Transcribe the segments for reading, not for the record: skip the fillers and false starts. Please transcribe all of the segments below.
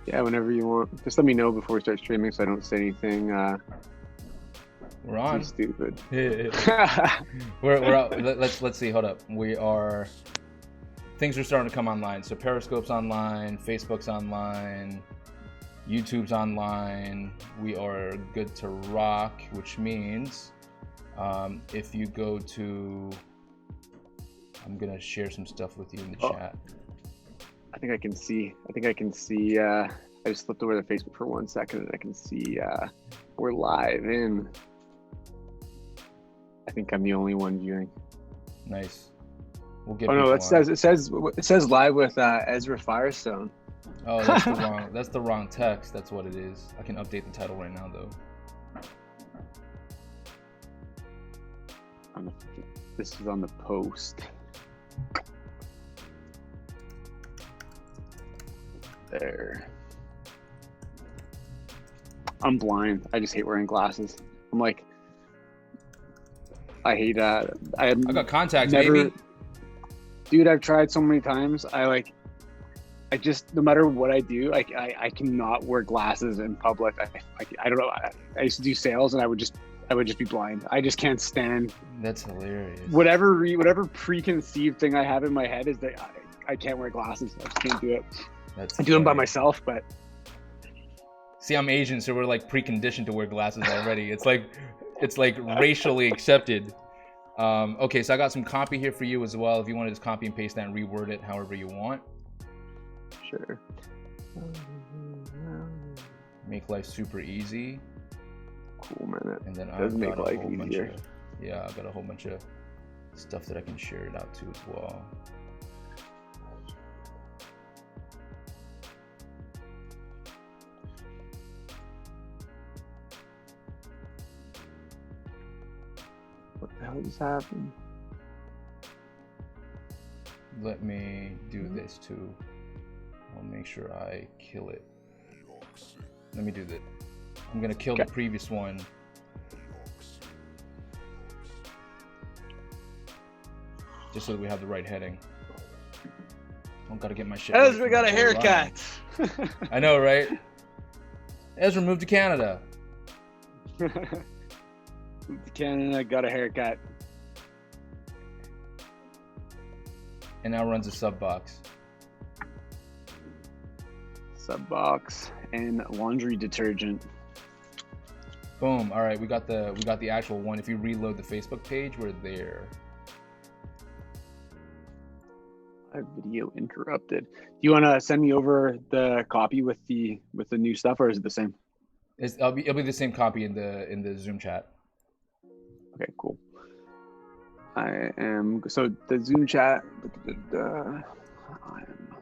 Yeah, whenever you want. Just let me know before we start streaming so I don't say anything We're too on. stupid. We're out. Let's see. Hold up. We are. Things are starting to come online. So Periscope's online, Facebook's online, YouTube's online. We are good to rock, which means if you go to, I'm gonna share some stuff with you in the chat. I think I can see. I just flipped over to Facebook for 1 second and I can see we're live in. I think I'm the only one viewing. Nice. We'll get. Oh no, it says live with Ezra Firestone. Oh, that's the wrong text. That's what it is. I can update the title right now though. This is on the post. There. I'm blind. I just hate wearing glasses. I'm like, I hate I got contacts, never, baby. Dude, I've tried so many times. I just, no matter what I do, I cannot wear glasses in public. I don't know. I used to do sales and I would just be blind. I just can't stand. That's hilarious. Whatever preconceived thing I have in my head is that I can't wear glasses. I just can't do it. I do them by myself, but. See, I'm Asian, so we're like preconditioned to wear glasses already. It's like racially accepted. Okay, so I got some copy here for you as well. If you want to just copy and paste that and reword it however you want. Sure. Make life super easy. Cool, man. And then I've got a whole bunch of, I've got a whole bunch of stuff that I can share it out to as well. What the hell just happened? Let me do this too. I'll make sure I kill it. Let me do that. I'm gonna kill the previous one. Just so that we have the right heading. I gotta get my shit. Ezra got a haircut. I know, right? Ezra moved to Canada. Moved to Canada, got a haircut. And now runs a sub box. Sub box and laundry detergent. Boom. All right, we got the actual one. If you reload the Facebook page, we're there. Our video interrupted. Do you want to send me over the copy with the new stuff, or is it the same? It'll be the same copy in the Zoom chat. Okay, cool. I am so the Zoom chat. I am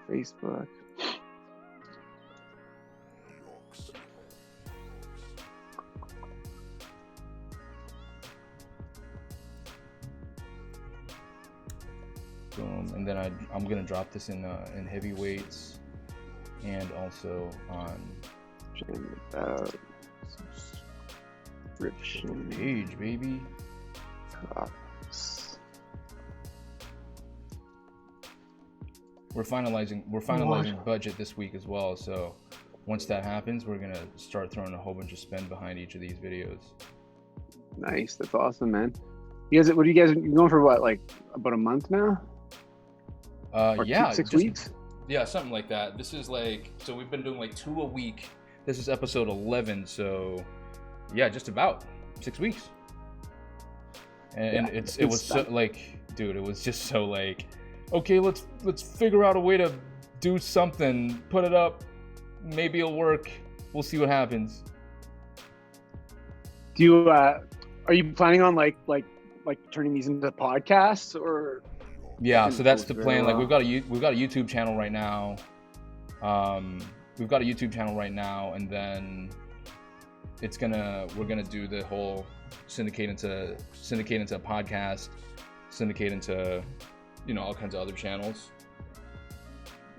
Facebook. Boom, and then I'm gonna drop this in heavyweights, and also on subscription page, baby. We're finalizing budget this week as well, so once that happens, we're gonna start throwing a whole bunch of spend behind each of these videos. Nice, that's awesome, man. You guys, what are you guys going for? What, like about a month now? Yeah, 6 weeks. Yeah, something like that. This is like, so we've been doing like 2 a week. This is episode 11, so yeah, just about 6 weeks. And yeah, it was so like, dude, it was just so like, okay, let's figure out a way to do something, put it up, maybe it'll work. We'll see what happens. Do you are you planning on like turning these into podcasts or? Yeah, so that's the plan. Like we've got a YouTube channel right now. We've got a YouTube channel right now, and then we're gonna do the whole syndicate into a podcast, syndicate into, you know, all kinds of other channels.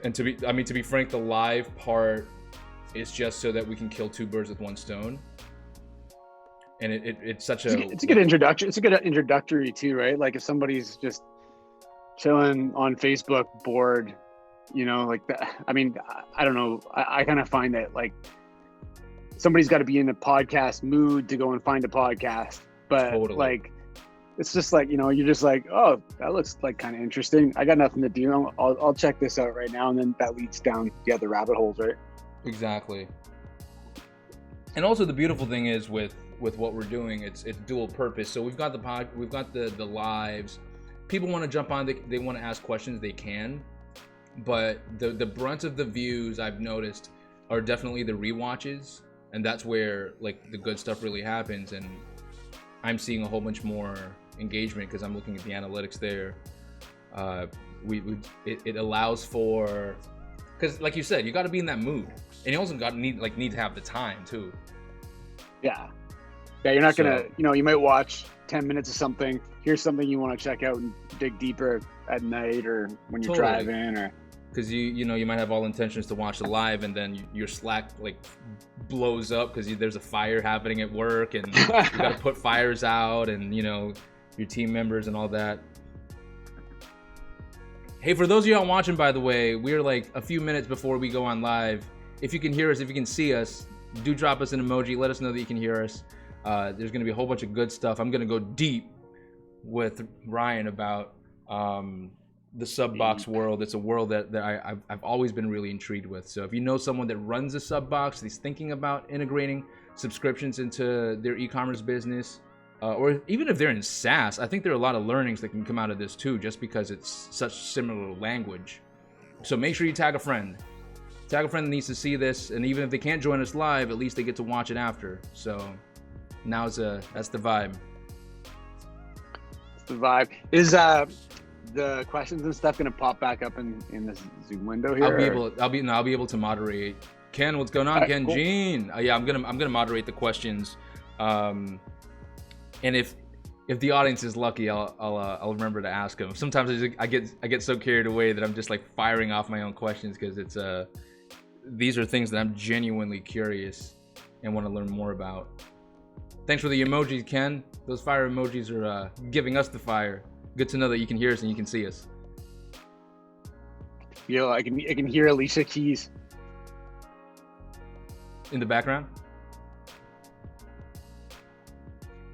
And to be frank, the live part is just so that we can kill 2 birds with 1 stone. And it's such a good introduction. It's a good introductory too, right? Like if somebody's just chilling on Facebook bored, You know, like that. I mean, I don't know. I kind of find that like somebody's got to be in the podcast mood to go and find a podcast, but Totally. like it's just like, you know, you're just like, oh, that looks like kind of interesting. I got nothing to do. I'll check this out right now, and then that leads down the other rabbit holes, right? Exactly. And also the beautiful thing is with what we're doing, it's dual purpose. So we've got the lives. People want to jump on, they want to ask questions, they can. But the brunt of the views I've noticed are definitely the rewatches, and that's where like the good stuff really happens. And I'm seeing a whole bunch more engagement because I'm looking at the analytics there. It allows for, because like you said, you got to be in that mood, and you also need to have the time too. Yeah, you're not gonna, you know, you might watch 10 minutes of something. Here's something you want to check out and dig deeper at night or when you're driving, or because you know you might have all intentions to watch the live, and then your Slack like blows up because there's a fire happening at work, and you got to put fires out, and you know your team members and all that. Hey, for those of y'all watching, by the way, we're like a few minutes before we go on live. If you can hear us, if you can see us, do drop us an emoji. Let us know that you can hear us. There's going to be a whole bunch of good stuff. I'm going to go deep with Ryan about the sub box world. It's a world that I've always been really intrigued with. So if you know someone that runs a sub box, that's thinking about integrating subscriptions into their e-commerce business, or even if they're in SaaS, I think there are a lot of learnings that can come out of this too, just because it's such similar language. So make sure you tag a friend. Tag a friend that needs to see this, and even if they can't join us live, at least they get to watch it after. So that's the vibe. It's the vibe. Is the questions and stuff gonna pop back up in this Zoom window here? I'll be able to moderate. Ken, what's going on? Right, Ken, cool. Gene. Yeah, I'm gonna moderate the questions. And if the audience is lucky, I'll remember to ask them. Sometimes I get so carried away that I'm just like firing off my own questions because it's these are things that I'm genuinely curious and want to learn more about. Thanks for the emojis, Ken. Those fire emojis are giving us the fire. Good to know that you can hear us and you can see us. Yeah, I can hear Alicia Keys in the background.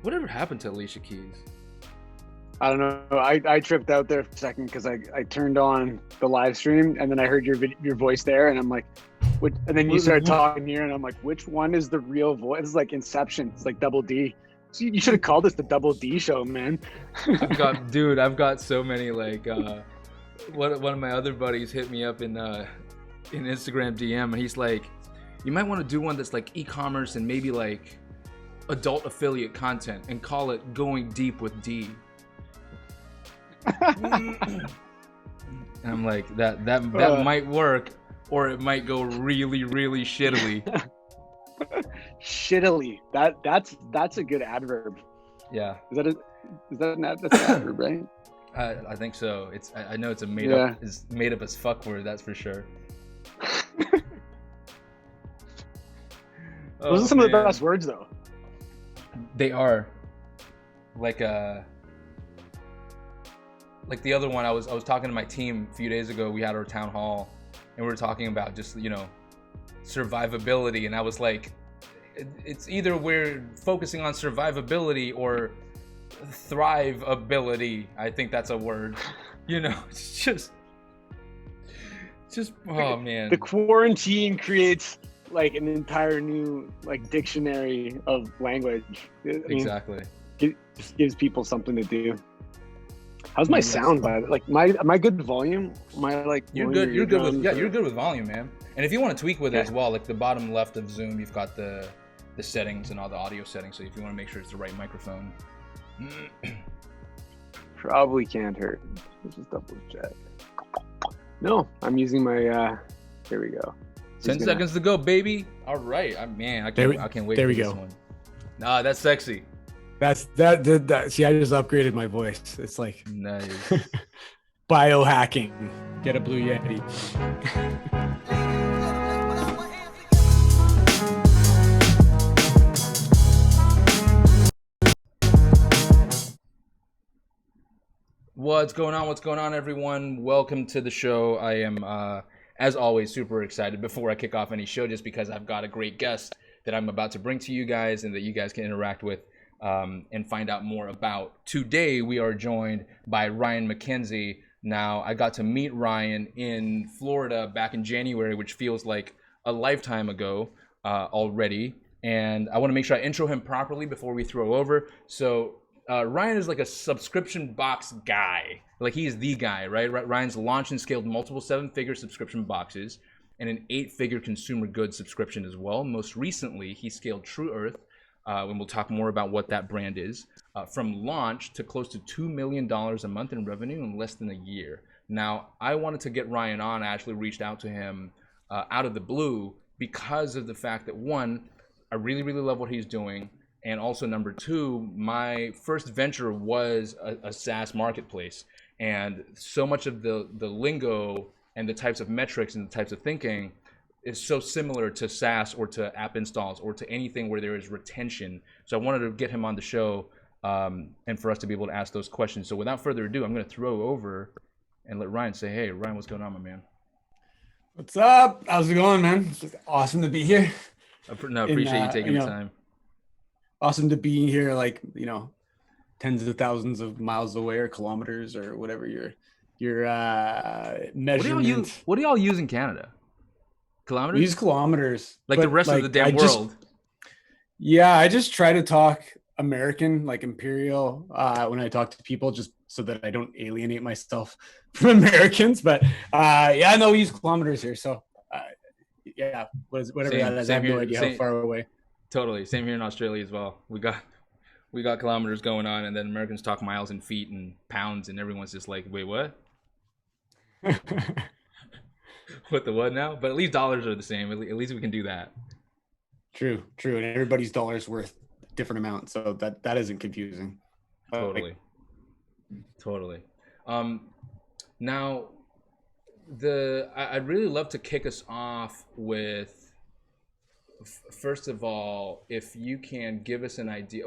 Whatever happened to Alicia Keys? I don't know. I tripped out there for a second because I turned on the live stream and then I heard your voice there, and I'm like, what? And then you started talking here, and I'm like, which one is the real voice? It's like Inception. It's like Double D. So you should have called this the Double D show, man. I've got so many like. One of my other buddies hit me up in Instagram DM, and he's like, you might want to do one that's like e-commerce and maybe like adult affiliate content and call it Going Deep with D. And I'm like, that might work, or it might go really, really shittily. Shittily. That's a good adverb. Yeah. That's an adverb, right? I think so. I know it's made up as fuck word, that's for sure. Those are some of the best words though. They are. Like the other one, I was talking to my team a few days ago. We had our town hall and we were talking about just, you know, survivability, and I was like, it's either we're focusing on survivability or thriveability. I think that's a word. You know, it's just oh man. The quarantine creates like an entire new like dictionary of language. Exactly. It just gives people something to do. How's my sound, by like am I good volume? Am I like you're good with volume, man. And if you want to tweak with it as well, like the bottom left of Zoom, you've got the settings and all the audio settings. So if you want to make sure it's the right microphone. Probably can't hurt. Let's just double check. No, I'm using my here we go. 10 seconds to go, baby. All right. I can't wait. There we this go. One. Nah, that's sexy. That's that. See, I just upgraded my voice. It's like nice. Biohacking. Get a Blue Yeti. What's going on? What's going on, everyone? Welcome to the show. I am, as always, super excited before I kick off any show, just because I've got a great guest that I'm about to bring to you guys and that you guys can interact with and find out more about. Today, we are joined by Ryan McKenzie. Now, I got to meet Ryan in Florida back in January, which feels like a lifetime ago already. And I want to make sure I intro him properly before we throw over. So Ryan is like a subscription box guy. Like, he's the guy, right? Ryan's launched and scaled multiple 7-figure subscription boxes and an 8-figure consumer goods subscription as well. Most recently, he scaled True Earth, and we'll talk more about what that brand is, from launch to close to $2 million a month in revenue in less than a year. Now, I wanted to get Ryan on. I actually reached out to him out of the blue because of the fact that, one, I really, really love what he's doing. And also, number two, my first venture was a SaaS marketplace. And so much of the lingo and the types of metrics and the types of thinking is so similar to SaaS or to app installs or to anything where there is retention. So I wanted to get him on the show and for us to be able to ask those questions. So without further ado, I'm going to throw over and let Ryan say, hey, Ryan, what's going on, my man? What's up? How's it going, man? It's awesome to be here. No, appreciate you taking the time. Awesome to be here, like, tens of thousands of miles away or kilometers or whatever your measurement. What do y'all use in Canada? Kilometers? We use kilometers. Like the rest of the damn world. Yeah, I just try to talk American, like imperial, when I talk to people, just so that I don't alienate myself from Americans. But yeah, no, we use kilometers here. So yeah, whatever that is. I have no idea how far away. Totally. Same here in Australia as well. We got kilometers going on, and then Americans talk miles and feet and pounds, and everyone's just like, wait, what? What the what now? But at least dollars are the same. At least we can do that. True. And everybody's dollar is worth a different amount, so that isn't confusing. Totally. Now, I'd really love to kick us off with, first of all, if you can give us an idea.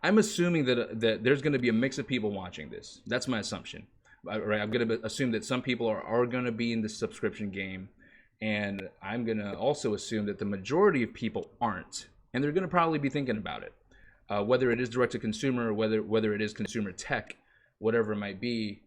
I'm assuming that there's going to be a mix of people watching this. That's my assumption. Right? I'm going to assume that some people are going to be in the subscription game, and I'm going to also assume that the majority of people aren't, and they're going to probably be thinking about it, whether it is direct to consumer or whether it is consumer tech, whatever it might be.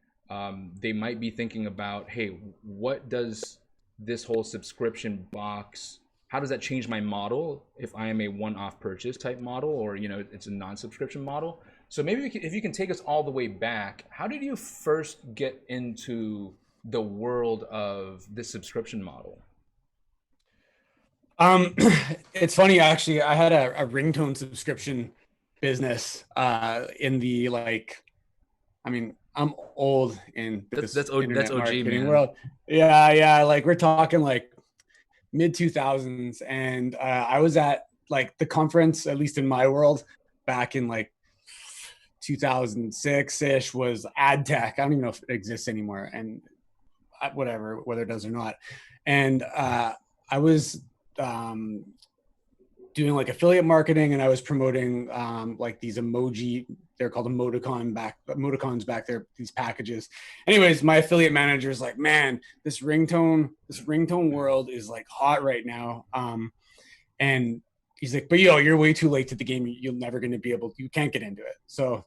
They might be thinking about, hey, what does this whole subscription box, how does that change my model if I am a one-off purchase type model, or it's a non-subscription model? So maybe if you can take us all the way back, how did you first get into the world of this subscription model? It's funny, actually. I had a ringtone subscription business in the I'm old in this internet marketing world. Yeah. Like, we're talking like mid 2000s, and I was at like the conference, at least in my world, back in like 2006-ish, was ad tech. I don't even know if it exists anymore, and whatever, whether it does or not. And I was doing like affiliate marketing, and I was promoting like these emoji, they're called emoticons back there, these packages. Anyways, my affiliate manager is like, man, this ringtone world is like hot right now. And he's like, but you're way too late to the game. You're never going to be you can't get into it. So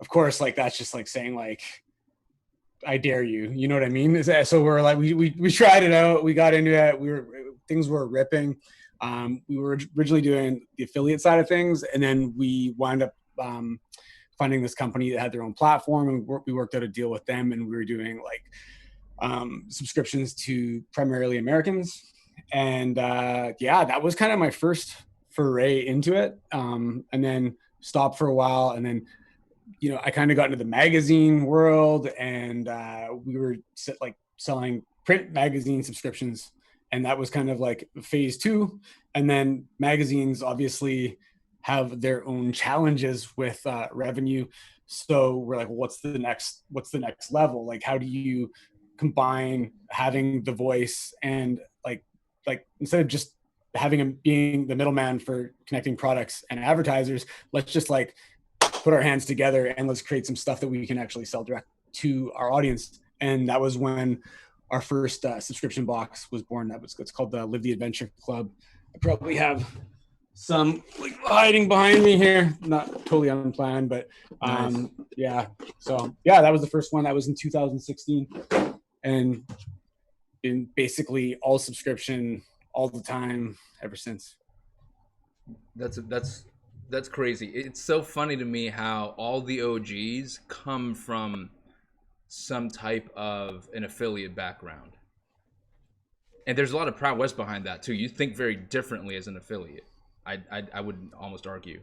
of course, like, that's just like saying like, I dare you, you know what I mean? So we're like, we tried it out. We got into it. Things were ripping. We were originally doing the affiliate side of things, and then we wound up finding this company that had their own platform, and we worked out a deal with them, and we were doing like subscriptions to primarily Americans. And yeah, that was kind of my first foray into it, and then stopped for a while, and then I kind of got into the magazine world, and we were like selling print magazine subscriptions, and that was kind of like phase 2. And then magazines obviously have their own challenges with revenue. So we're like, well, what's the next level? Like, how do you combine having the voice and like instead of just having him being the middleman for connecting products and advertisers, let's just like put our hands together and let's create some stuff that we can actually sell to our audience. And that was when our first subscription box was born. It's called the Live the Adventure Club. I probably have some like hiding behind me here, not totally unplanned, but Nice. yeah. So yeah, that was the first one. That was in 2016, and been basically all subscription all the time ever since. That's crazy. It's so funny to me how all the OGs come from some type of an affiliate background. And there's a lot of Proud West behind that too. You think very differently as an affiliate. I would almost argue.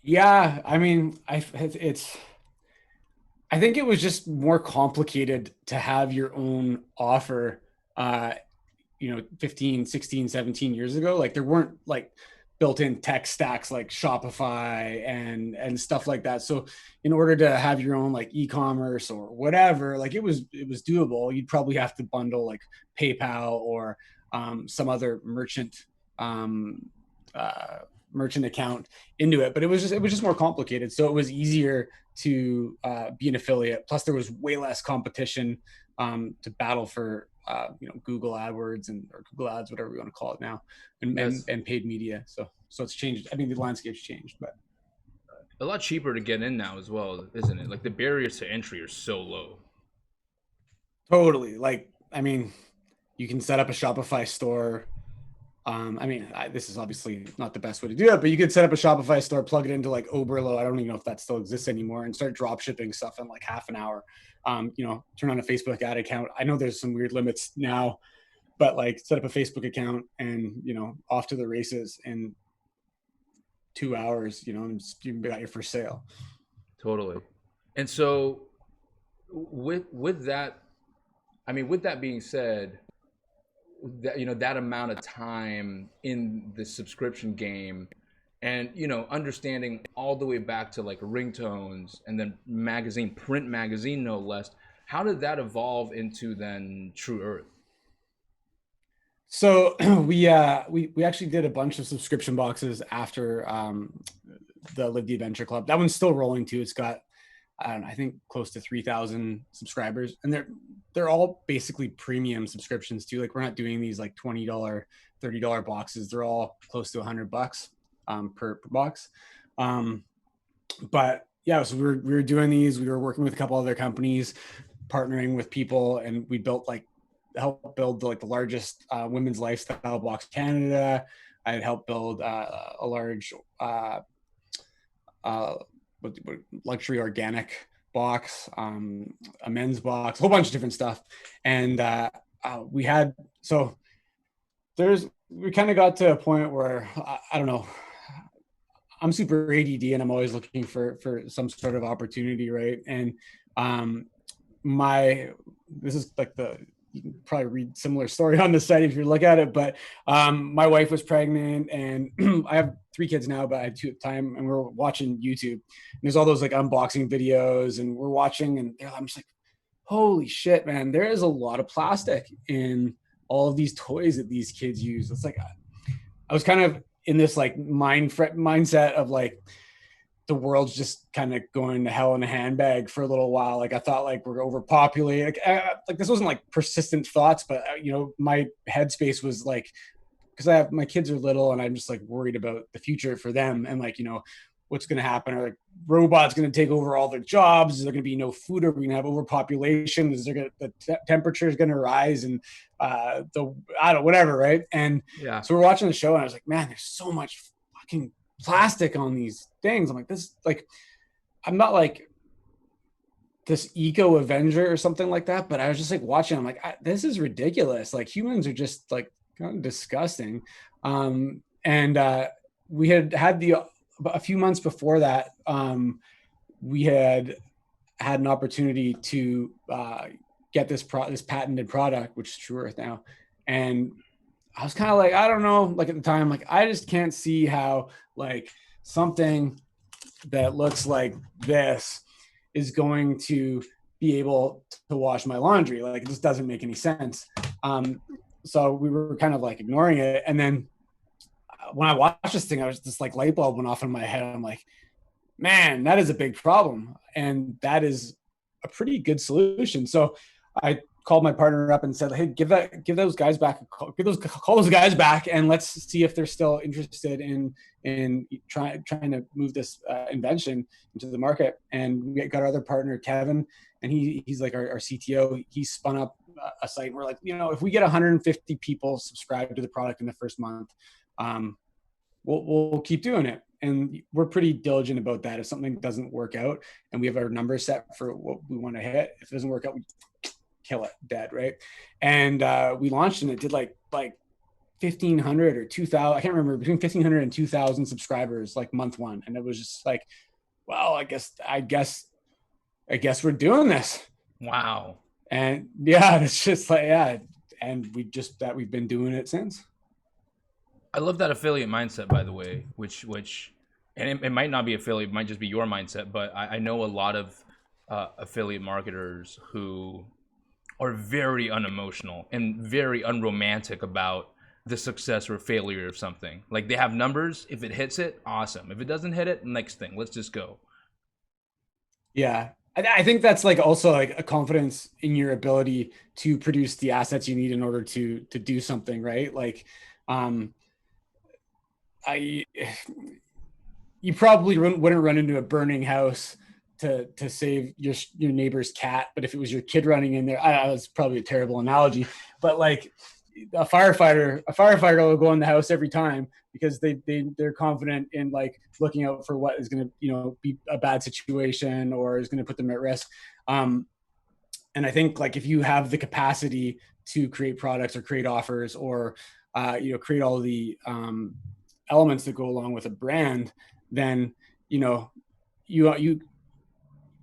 Yeah, I mean, I think it was just more complicated to have your own offer, 15, 16, 17 years ago. Like there weren't like built-in tech stacks like Shopify and stuff like that. So in order to have your own like e-commerce or whatever, like it was doable. You'd probably have to bundle like PayPal or some other merchant account into it, but it was just more complicated. So it was easier to be an affiliate. Plus there was way less competition to battle for Google AdWords or Google Ads, whatever we want to call it now, and paid media. So it's changed. I mean, the landscape's changed, but a lot cheaper to get in now as well, isn't it? Like the barriers to entry are so low. Totally. Like, I mean, you can set up a Shopify store. This is obviously not the best way to do it, but you could set up a Shopify store, plug it into like Oberlo. I don't even know if that still exists anymore, and start drop shipping stuff in like half an hour. Turn on a Facebook ad account. I know there's some weird limits now, but like set up a Facebook account and, off to the races in 2 hours, and you got your first sale. Totally. And so with that, I mean, with that being said, that that amount of time in the subscription game, and understanding all the way back to like ringtones and then print magazine no less, how did that evolve into then True Earth? So we actually did a bunch of subscription boxes after the Live the Adventure Club. That one's still rolling too. It's got I think close to 3,000 subscribers, and they're all basically premium subscriptions too. Like we're not doing these like $20, $30 boxes. They're all close to $100 per box. But yeah, so we were doing these. We were working with a couple other companies, partnering with people, and we helped build like the largest women's lifestyle box in Canada. I had helped build a large luxury organic box, a men's box, a whole bunch of different stuff. And we kind of got to a point where I don't know, I'm super ADD and I'm always looking for some sort of opportunity, right? And this is like you can probably read similar story on the site if you look at it, but my wife was pregnant, and I have 3 kids now, but I had 2 at the time, and we're watching YouTube, and there's all those like unboxing videos, and we're watching, and I'm just like, holy shit, man, there is a lot of plastic in all of these toys that these kids use. It's like I was kind of in this like mindset of like the world's just kind of going to hell in a handbag for a little while. Like I thought like we're overpopulated. Like this wasn't like persistent thoughts, but my headspace was like, because my kids are little and I'm just like worried about the future for them, and like, what's going to happen? Are like robots going to take over all their jobs? Is there going to be no food? Are we going to have overpopulation? The temperature is going to rise, and whatever, right? And yeah, so we're watching the show, and I was like, man, there's so much fucking plastic on these things. I'm like, this, like, I'm not like this eco avenger or something like that, but I was just like watching, I'm like, this is ridiculous. Like humans are just like kind of disgusting. We had a few months before that, we had an opportunity to get this patented product, which is True Earth now. And I was kind of like, I don't know, like at the time, like I just can't see how like something that looks like this is going to be able to wash my laundry. Like it just doesn't make any sense. So we were kind of like ignoring it. And then when I watched this thing, I was just like light bulb went off in my head. I'm like, man, that is a big problem. And that is a pretty good solution. So I called my partner up and said, hey, give those guys back a call, call those guys back, and let's see if they're still interested in trying to move this invention into the market. And we got our other partner, Kevin, and he's like our CTO. He spun up a site, and we're like, if we get 150 people subscribed to the product in the first month, we'll keep doing it. And we're pretty diligent about that. If something doesn't work out and we have our numbers set for what we want to hit, if it doesn't work out, we kill it dead, right? And we launched, and it did like 1,500 or 2,000, I can't remember, between 1,500 and 2,000 subscribers like month one. And it was just like, well, I guess we're doing this. Wow. And yeah, it's just like, yeah. And we've been doing it since. I love that affiliate mindset, by the way, which, and it might not be affiliate, it might just be your mindset, but I know a lot of affiliate marketers who are very unemotional and very unromantic about the success or failure of something. Like, they have numbers. If it hits it, awesome. If it doesn't hit it, next thing, let's just go. Yeah. I think that's like also like a confidence in your ability to produce the assets you need in order to do something, right? Like, you probably wouldn't run into a burning house to save your neighbor's cat, but if it was your kid running in there, that's probably a terrible analogy, but like a firefighter will go in the house every time because they're confident in like looking out for what is going to be a bad situation or is going to put them at risk. And I think like if you have the capacity to create products or create offers or create all the elements that go along with a brand, then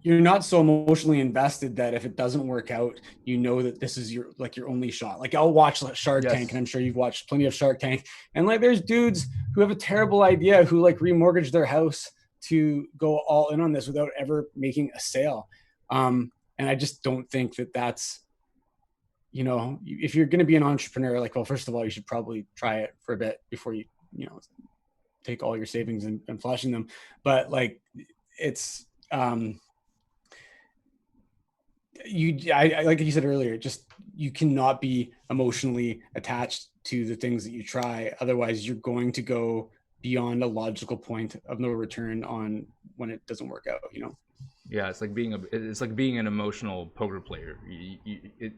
you're not so emotionally invested that if it doesn't work out, that this is your only shot. Like, I'll watch Shark Tank, and I'm sure you've watched plenty of Shark Tank. And like, there's dudes who have a terrible idea who like remortgage their house to go all in on this without ever making a sale. And I just don't think that that's, if you're going to be an entrepreneur, like, well, first of all, you should probably try it for a bit before you take all your savings and flashing them. But like, it's, like you said earlier, just you cannot be emotionally attached to the things that you try. Otherwise, you're going to go beyond a logical point of no return on when it doesn't work out. Yeah, it's like being an emotional poker player.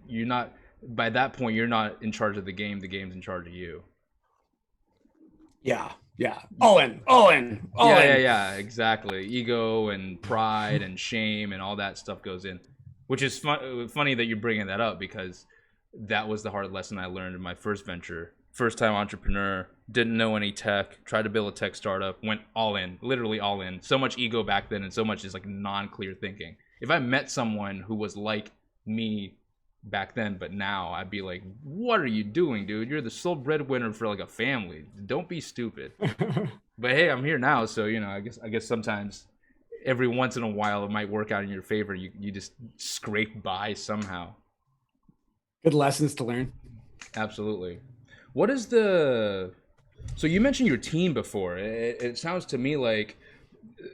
You're not, by that point, you're not in charge of the game. The game's in charge of you. Yeah. All in. Yeah, exactly. Ego and pride and shame and all that stuff goes in. Which is funny that you're bringing that up, because that was the hard lesson I learned in my first venture. First time entrepreneur, didn't know any tech, tried to build a tech startup, went all in, literally all in. So much ego back then and so much is like non-clear thinking. If I met someone who was like me back then, but now, I'd be like, what are you doing, dude? You're the sole breadwinner for like a family. Don't be stupid. But hey, I'm here now, so I guess sometimes every once in a while it might work out in your favor. You just scrape by somehow. Good lessons to learn. Absolutely. What is so you mentioned your team before. It sounds to me like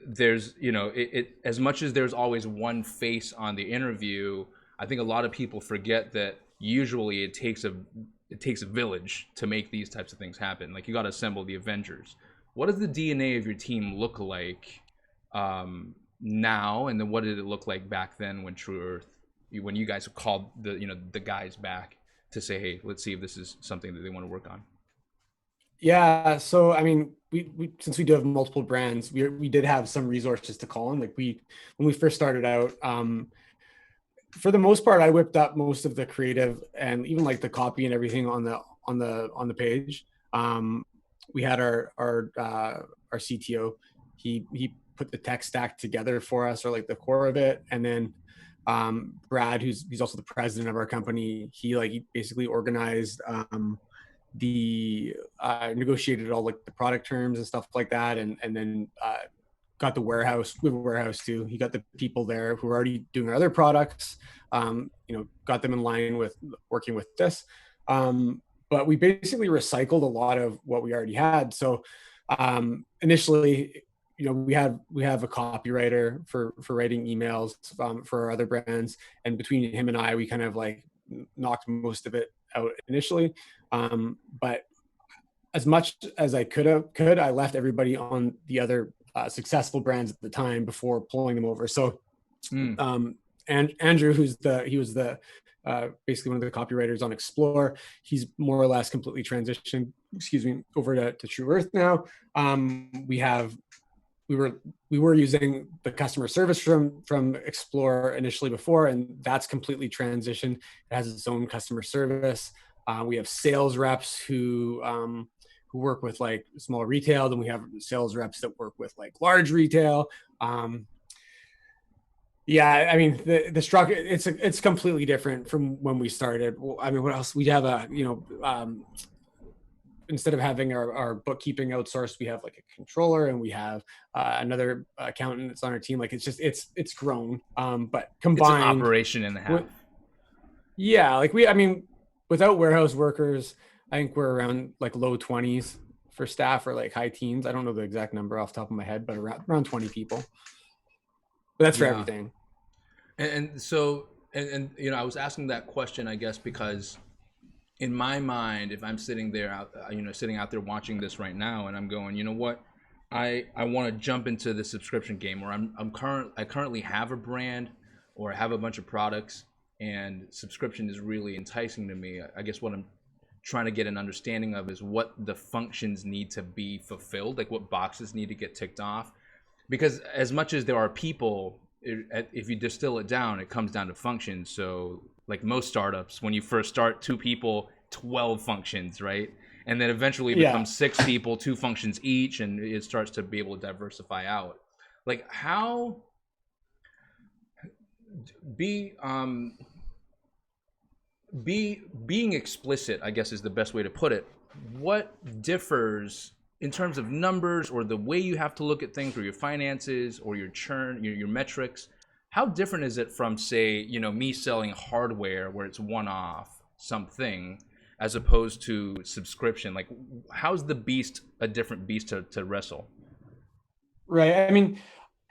there's, it as much as there's always one face on the interview, I think a lot of people forget that usually it takes a village to make these types of things happen. Like, you got to assemble the Avengers. What does the DNA of your team look like now, and then what did it look like back then when True Earth, when you guys called the guys back to say, hey, let's see if this is something that they want to work on? Yeah, so I mean, we since we do have multiple brands, we did have some resources to call on. Like, when we first started out, for the most part, I whipped up most of the creative and even like the copy and everything on the page. We had our CTO. He put the tech stack together for us, or like the core of it, and then Brad, he's also the president of our company. He basically organized negotiated all like the product terms and stuff like that, and then got the warehouse. We have a warehouse too. He got the people there who were already doing our other products, got them in line with working with this. But we basically recycled a lot of what we already had. So initially, we have a copywriter for writing emails for our other brands, and between him and I, we kind of like knocked most of it out initially. But as much as I could, I left everybody on the other successful brands at the time before pulling them over. So, and Andrew, he was the basically one of the copywriters on Explore. He's more or less completely transitioned, over to True Earth now. We were using the customer service from Explore initially before, and that's completely transitioned. It has its own customer service. We have sales reps who work with like small retail. Then we have sales reps that work with like large retail. Yeah, I mean the structure, it's completely different from when we started. I mean, what else? We have instead of having our bookkeeping outsourced, we have like a controller, and we have another accountant that's on our team. Like it's grown, but combined, it's an operation and a half. Yeah, like without warehouse workers, I think we're around like low 20s for staff, or like high teens. I don't know the exact number off the top of my head, but around 20 people. But that's for everything. And so I was asking that question, I guess, because in my mind, if I'm sitting there sitting out there watching this right now, and I'm going, you know what, I want to jump into the subscription game, or I currently have a brand, or I have a bunch of products, and subscription is really enticing to me. I guess what I'm trying to get an understanding of is what the functions need to be fulfilled, like what boxes need to get ticked off. Because as much as there are people, if you distill it down, it comes down to functions. So like most startups, when you first start, 2 people, 12 functions, right? And then eventually it becomes 6 people, 2 functions each, and it starts to be able to diversify out. Like how being explicit, I guess, is the best way to put it. What differs in terms of numbers, or the way you have to look at things, or your finances, or your churn, your metrics? How different is it from, say, me selling hardware where it's one-off something, as opposed to subscription? Like, how's the beast a different beast to wrestle? Right.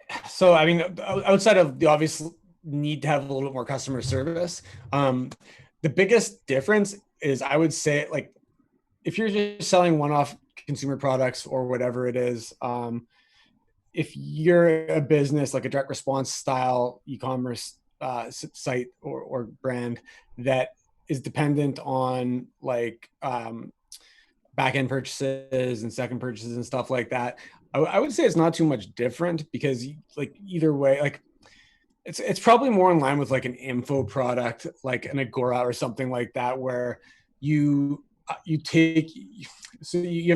Outside of the obvious need to have a little bit more customer service, the biggest difference is, I would say, like, if you're just selling one-off consumer products or whatever it is, if you're a business like a direct response style e-commerce site or brand that is dependent on like back-end purchases and second purchases and stuff like that, I would say it's not too much different, because like either way, like it's probably more in line with like an info product, like an Agora or something like that, where you have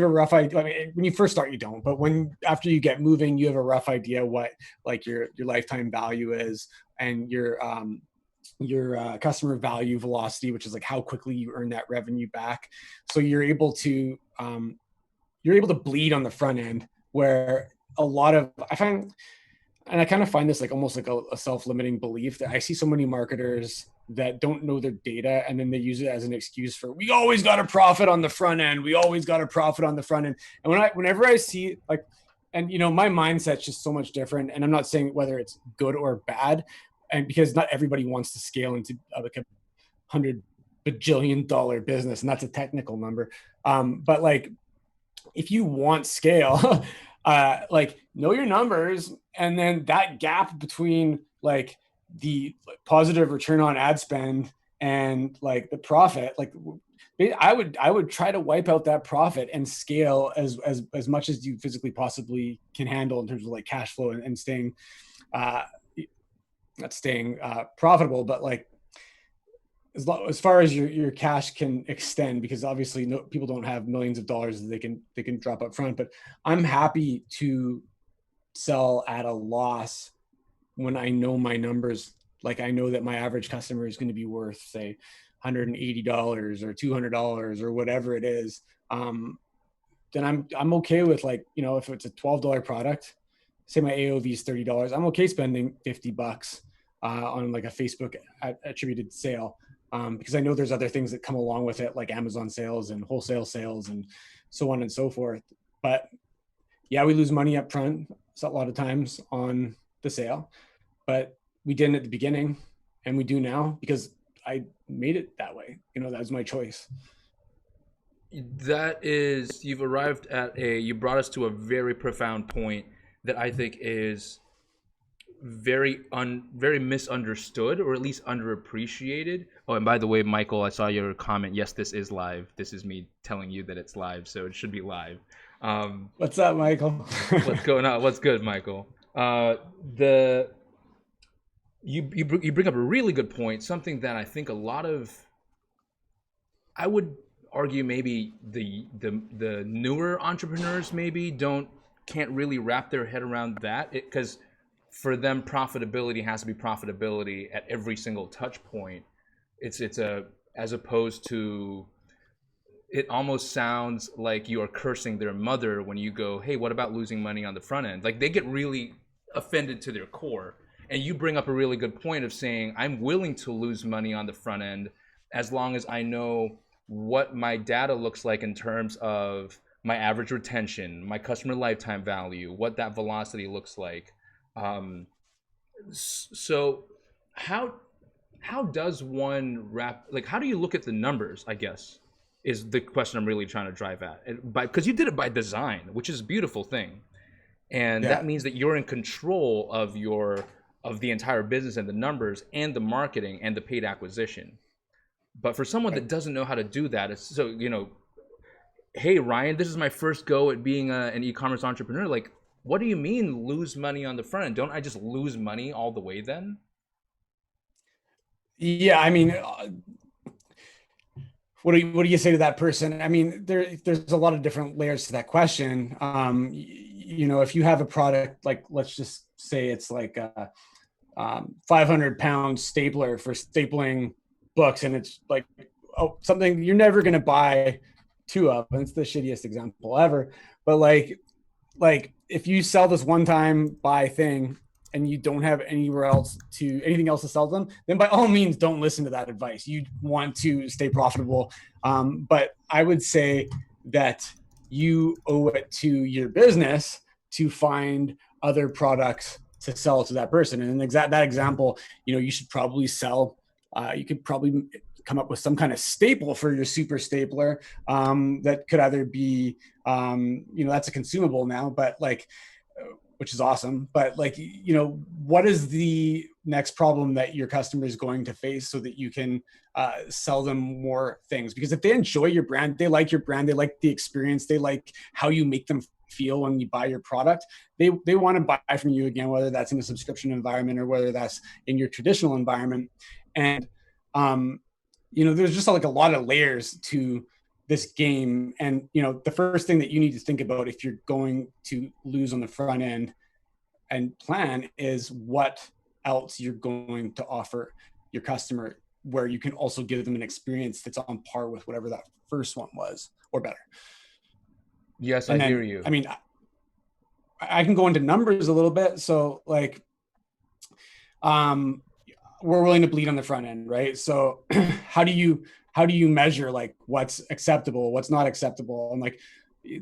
a rough idea. I mean, when you first start, you don't, but after you get moving, you have a rough idea what like your lifetime value is, and your customer value velocity, which is like how quickly you earn that revenue back. So you're able to bleed on the front end, where a lot of, I find, and I kind of find this like almost like a self-limiting belief, that I see so many marketers that don't know their data, and then they use it as an excuse for, we always got to profit on the front end. We always got to profit on the front end. And whenever I see like, and my mindset's just so much different, and I'm not saying whether it's good or bad, and because not everybody wants to scale into like a $100 bajillion business, and that's a technical number. But like, if you want scale, like, know your numbers, and then that gap between like the positive return on ad spend and like the profit, like I would try to wipe out that profit and scale as much as you physically possibly can handle in terms of like cash flow and staying not staying profitable, but like as far as your cash can extend, because obviously people don't have millions of dollars that they can drop up front. But I'm happy to sell at a loss when I know my numbers. Like, I know that my average customer is going to be worth, say, $180 or $200 or whatever it is. Then I'm okay with, like, if it's a $12 product, say my AOV is $30, I'm okay spending $50 on like a Facebook attributed sale. Because I know there's other things that come along with it, like Amazon sales and wholesale sales and so on and so forth. But yeah, we lose money up front. a lot of times on the sale, but we didn't at the beginning, and we do now because I made it that way. That was my choice. That is, you've arrived at you brought us to a very profound point that I think is very misunderstood, or at least underappreciated. Oh, and by the way, Michael, I saw your comment. Yes, this is live. This is me telling you that it's live, so it should be live. What's up, Michael? What's going on? What's good, Michael? You bring up a really good point, something that I think I would argue maybe the newer entrepreneurs maybe can't really wrap their head around that, because for them profitability has to be profitability at every single touch point. It's as opposed to, it almost sounds like you are cursing their mother when you go, hey, what about losing money on the front end? Like, they get really offended to their core. And you bring up a really good point of saying, I'm willing to lose money on the front end as long as I know what my data looks like in terms of my average retention, my customer lifetime value, what that velocity looks like. So how does one how do you look at the numbers, I guess, is the question I'm really trying to drive at. Because you did it by design, which is a beautiful thing. And that means that you're in control of the entire business and the numbers and the marketing and the paid acquisition. But for someone that doesn't know how to do that, it's so, hey, Ryan, this is my first go at being an e-commerce entrepreneur. Like, what do you mean lose money on the front end? Don't I just lose money all the way then? Yeah, I mean, what do you say to that person? I mean, there's a lot of different layers to that question. If you have a product, like, let's just say it's like a 500-pound stapler for stapling books, and it's like, something you're never going to buy two of, and it's the shittiest example ever. But like if you sell this one-time buy thing and you don't have anything else to sell them, then by all means don't listen to that advice. You want to stay profitable, but I would say that you owe it to your business to find other products to sell to that person. And that example, you should probably sell. You could probably come up with some kind of staple for your super stapler that could either be, that's a consumable now, but which is awesome. But what is the next problem that your customer is going to face so that you can sell them more things? Because if they enjoy your brand, they like your brand, they like the experience, they like how you make them feel when you buy your product, they want to buy from you again, whether that's in a subscription environment or whether that's in your traditional environment. And there's just like a lot of layers to this game. And the first thing that you need to think about if you're going to lose on the front end and plan is what else you're going to offer your customer, where you can also give them an experience that's on par with whatever that first one was or better. Yes, I hear you. I mean, I can go into numbers a little bit. So we're willing to bleed on the front end, right? So how do you measure like what's acceptable, what's not acceptable? And like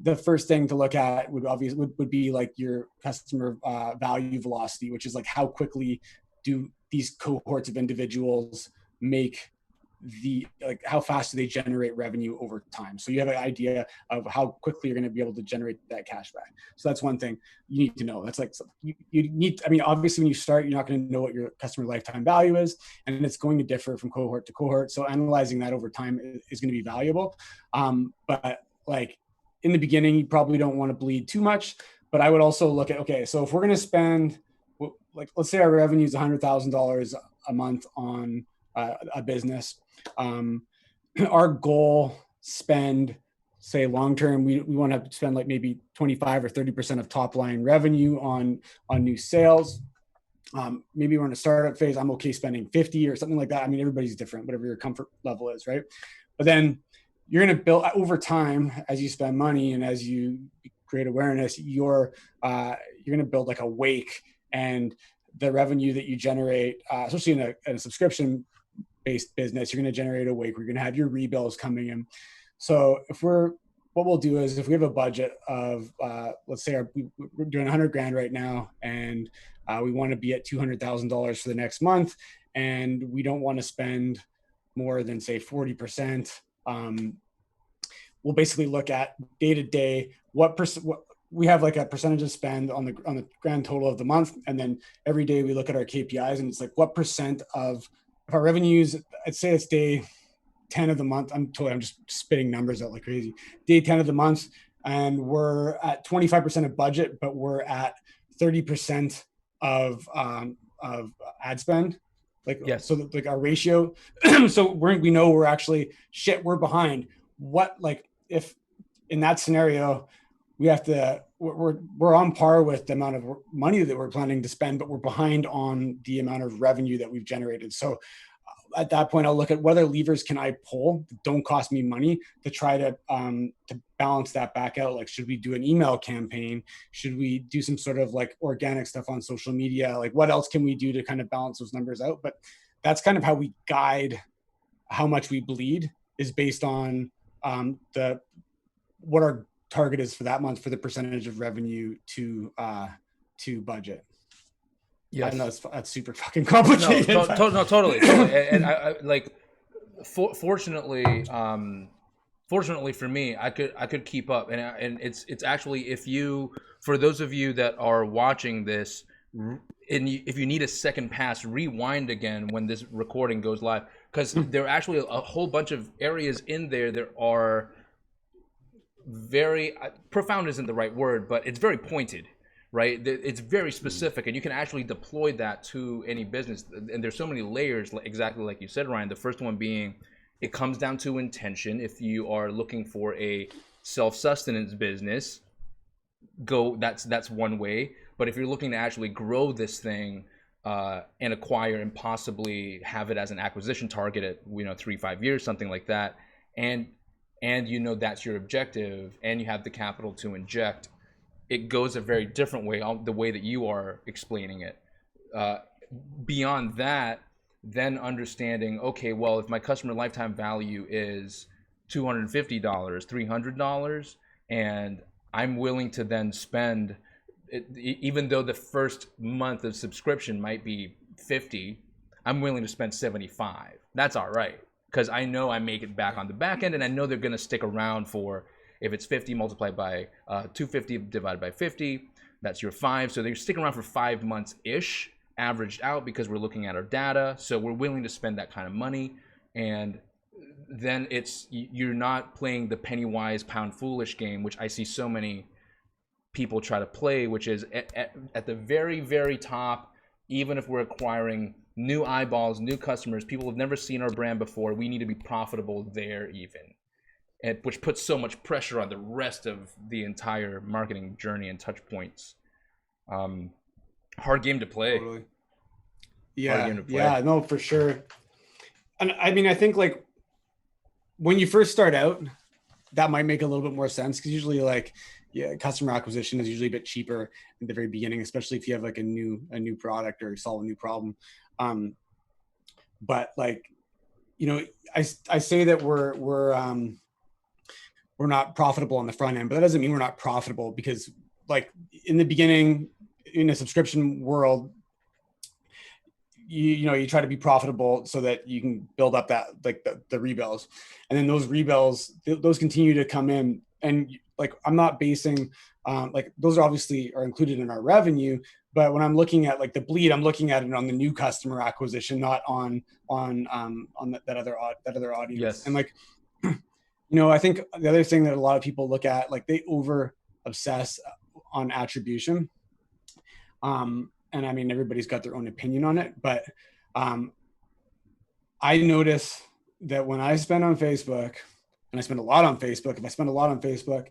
the first thing to look at would be like your customer value velocity, which is like how quickly do these cohorts of individuals make how fast do they generate revenue over time? So you have an idea of how quickly you're going to be able to generate that cash back. So that's one thing you need to know. That's like, you need, I mean, obviously when you start, you're not going to know what your customer lifetime value is, and it's going to differ from cohort to cohort. So analyzing that over time is going to be valuable. But like in the beginning, you probably don't want to bleed too much, but I would also look at, okay, so if we're going to spend, like, let's say our revenue is $100,000 a month on a business. Our goal spend, say long-term, we want to spend like maybe 25 or 30% of top line revenue on new sales. Maybe we're in a startup phase. I'm okay spending 50 or something like that. I mean, everybody's different, whatever your comfort level is, right? But then you're going to build over time as you spend money and as you create awareness, you're going to build like a wake, and the revenue that you generate, especially in a subscription-based business, you're going to generate a wake. We're going to have your rebills coming in. So if we're what we'll do is if we have a budget of, let's say we're doing 100 grand right now, and we want to be at $200,000 for the next month, and we don't want to spend more than say 40%. We'll basically look at day to day, what we have like a percentage of spend on the grand total of the month. And then every day we look at our KPIs, and it's like, what percent of our revenues, I'd say it's day 10 of the month. I'm just spitting numbers out like crazy. Day 10 of the month, and we're at 25% of budget, but we're at 30% of ad spend. Like, yes. So like our ratio. So we know we're actually we're behind. What, like, if in that scenario, we're on par with the amount of money that we're planning to spend, but we're behind on the amount of revenue that we've generated. So at that point, I'll look at what other levers can I pull that don't cost me money to try to balance that back out. Like, should we do an email campaign? Should we do some sort of like organic stuff on social media? Like, what else can we do to kind of balance those numbers out? But that's kind of how we guide how much we bleed, is based on what our target is for that month for the percentage of revenue to budget. Yes. I know that's super fucking complicated. No, totally. And I like, fortunately for me, I could keep up, and it's actually, for those of you that are watching this, and if you need a second pass, rewind again when this recording goes live, because there are actually a whole bunch of areas in there that are very profound, isn't the right word, but it's very pointed. Right, it's very specific, and you can actually deploy that to any business. And there's so many layers, exactly like you said, Ryan. The first one being, it comes down to intention. If you are looking for a self-sustenance business, that's one way. But if you're looking to actually grow this thing and acquire and possibly have it as an acquisition target at 3-5 years, something like that, and that's your objective, and you have the capital to inject, it goes a very different way, the way that you are explaining it. Beyond that, then understanding, okay, well, if my customer lifetime value is $250, $300, and I'm willing to then spend, even though the first month of subscription might be $50, I'm willing to spend $75. That's all right, because I know I make it back on the back end, and I know they're going to stick around for, if it's 50 multiplied by 250 divided by 50, that's your 5. So they're sticking around for 5 months-ish, averaged out, because we're looking at our data. So we're willing to spend that kind of money. And then you're not playing the penny wise, pound foolish game, which I see so many people try to play, which is at the very, very top, even if we're acquiring new eyeballs, new customers, people have never seen our brand before, we need to be profitable there even. Which puts so much pressure on the rest of the entire marketing journey and touch points. Hard game to play. Totally. Yeah, no, for sure. And I mean, I think like when you first start out, that might make a little bit more sense, because usually customer acquisition is usually a bit cheaper in the very beginning, especially if you have like a new product or solve a new problem. But like, I say that we're not profitable on the front end, but that doesn't mean we're not profitable, because like in the beginning, in a subscription world, you try to be profitable so that you can build up that like the rebills, and then those rebills, those continue to come in. And like, I'm not basing like, those are obviously are included in our revenue, but when I'm looking at like the bleed, I'm looking at it on the new customer acquisition, not on that other audience. Yes. And like, I think the other thing that a lot of people look at, like, they over obsess on attribution. And I mean, everybody's got their own opinion on it, but I notice that when I spend on Facebook, and I spend a lot on Facebook, if I spend a lot on Facebook,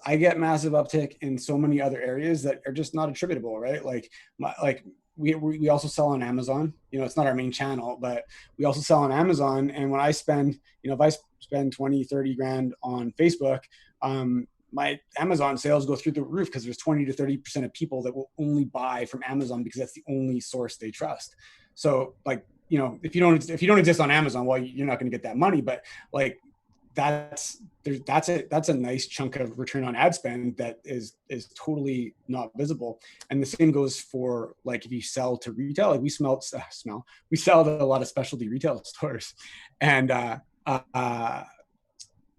I get massive uptick in so many other areas that are just not attributable, right? Like, we also sell on Amazon. It's not our main channel, but we also sell on Amazon. And when I spend, if I spend 20, 30 grand on Facebook, my Amazon sales go through the roof, because there's 20 to 30% of people that will only buy from Amazon because that's the only source they trust. So like, if you don't exist on Amazon, well, you're not going to get that money. But like, that's a nice chunk of return on ad spend that is totally not visible. And the same goes for like if you sell to retail, like we we sell to a lot of specialty retail stores, and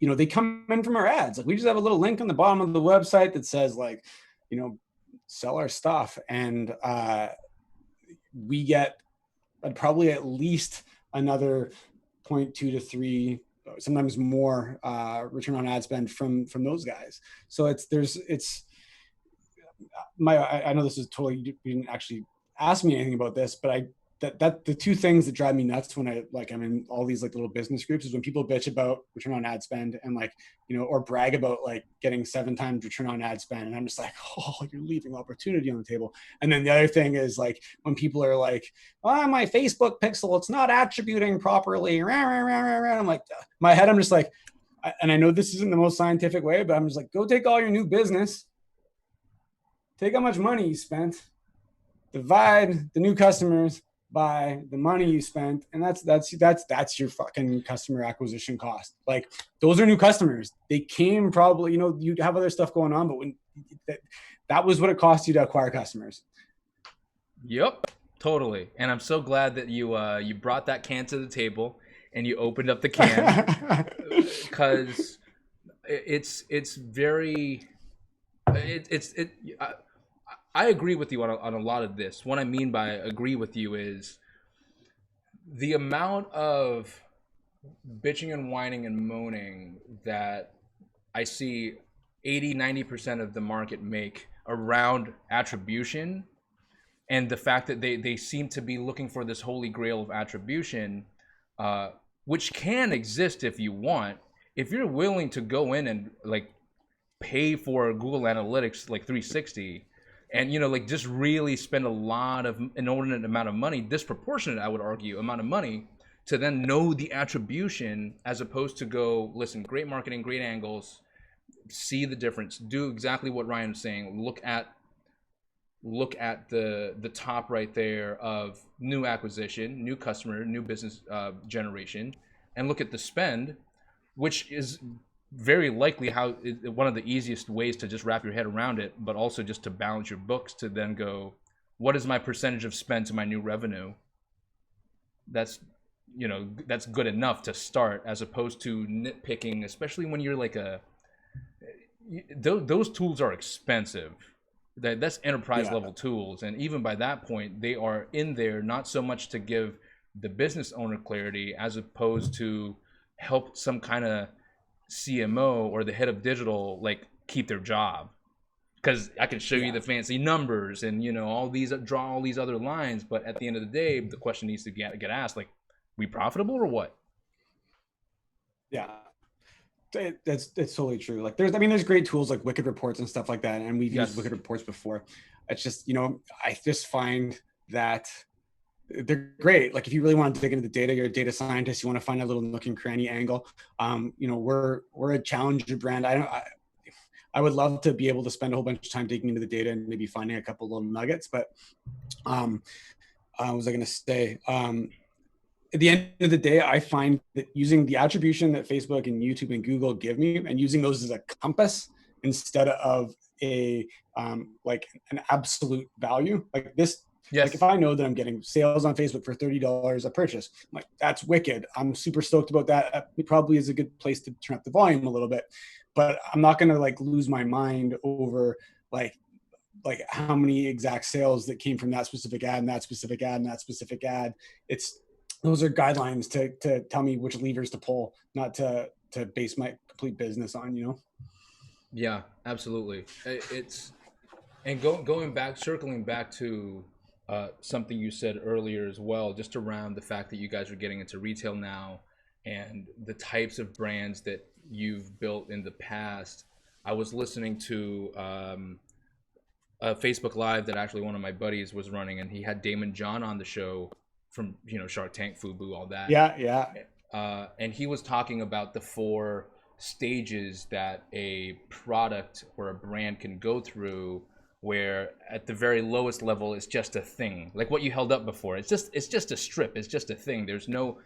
they come in from our ads. Like we just have a little link on the bottom of the website that says like, sell our stuff, and we get probably at least another 0.2 to 3, sometimes more return on ad spend from those guys. So I know this is totally, you didn't actually ask me anything about this, but that the two things that drive me nuts when I'm in all these like little business groups is when people bitch about return on ad spend and like, or brag about like getting 7 times return on ad spend. And I'm just like, oh, you're leaving opportunity on the table. And then the other thing is like when people are like, oh, my Facebook pixel, it's not attributing properly. I'm like, my head, I'm just like, and I know this isn't the most scientific way, but I'm just like, go take all your new business, take how much money you spent, divide the new customers by the money you spent, and that's your fucking customer acquisition cost. Like those are new customers. They came probably, you have other stuff going on, but when that was what it cost you to acquire customers. Yep, totally. And I'm so glad that you brought that can to the table and you opened up the can because it's very I agree with you on a lot of this. What I mean by agree with you is the amount of bitching and whining and moaning that I see 80-90% of the market make around attribution, and the fact that they seem to be looking for this holy grail of attribution, which can exist if you want. If you're willing to go in and like pay for Google Analytics like 360 and like just really spend a lot of inordinate amount of money, disproportionate, I would argue, amount of money to then know the attribution, as opposed to go, listen, great marketing, great angles, see the difference, do exactly what Ryan was saying, look at the top right there of new acquisition, new customer, new business generation, and look at the spend, which is very likely one of the easiest ways to just wrap your head around it, but also just to balance your books to then go, what is my percentage of spend to my new revenue? That's good enough to start, as opposed to nitpicking, especially when you're like those tools are expensive. That's enterprise level tools, and even by that point, they are in there not so much to give the business owner clarity, as opposed to help some kind of CMO or the head of digital like keep their job, because I can show you the fancy numbers and draw all these other lines, but at the end of the day, the question needs to get asked, like, we profitable or what? Yeah, it's totally true. Like there's great tools like Wicked Reports and stuff like that, and we've used Wicked Reports before. It's just I just find that they're great. Like if you really want to dig into the data, you're a data scientist, you want to find a little nook and cranny angle. We're a challenger brand. I would love to be able to spend a whole bunch of time digging into the data and maybe finding a couple little nuggets. But what was I going to say? At the end of the day, I find that using the attribution that Facebook and YouTube and Google give me, and using those as a compass instead of a like an absolute value, like this. Yes. Like if I know that I'm getting sales on Facebook for $30 a purchase, I'm like, that's wicked. I'm super stoked about that. It probably is a good place to turn up the volume a little bit, but I'm not going to like lose my mind over like how many exact sales that came from that specific ad and that specific ad and that specific ad. Those are guidelines to tell me which levers to pull, not to base my complete business on, Yeah, absolutely. Circling back to something you said earlier as well, just around the fact that you guys are getting into retail now and the types of brands that you've built in the past. I was listening to a Facebook Live that actually one of my buddies was running, and he had Damon John on the show from Shark Tank, Fubu, all that. Yeah. And he was talking about the 4 stages that a product or a brand can go through, where at the very lowest level it's just a thing, like what you held up before. It's just a strip, it's just a thing. There's no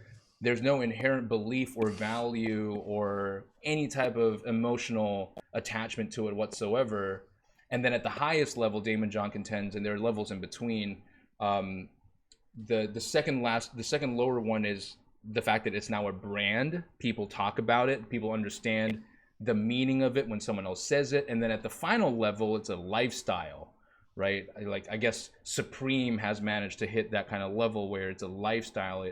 there's no inherent belief or value or any type of emotional attachment to it whatsoever. And then at the highest level, Damon John contends, and there are levels in between. The second lower one is the fact that it's now a brand. People talk about it. People understand the meaning of it when someone else says it. And then at the final level, it's a lifestyle, right? Like, I guess Supreme has managed to hit that kind of level where it's a lifestyle.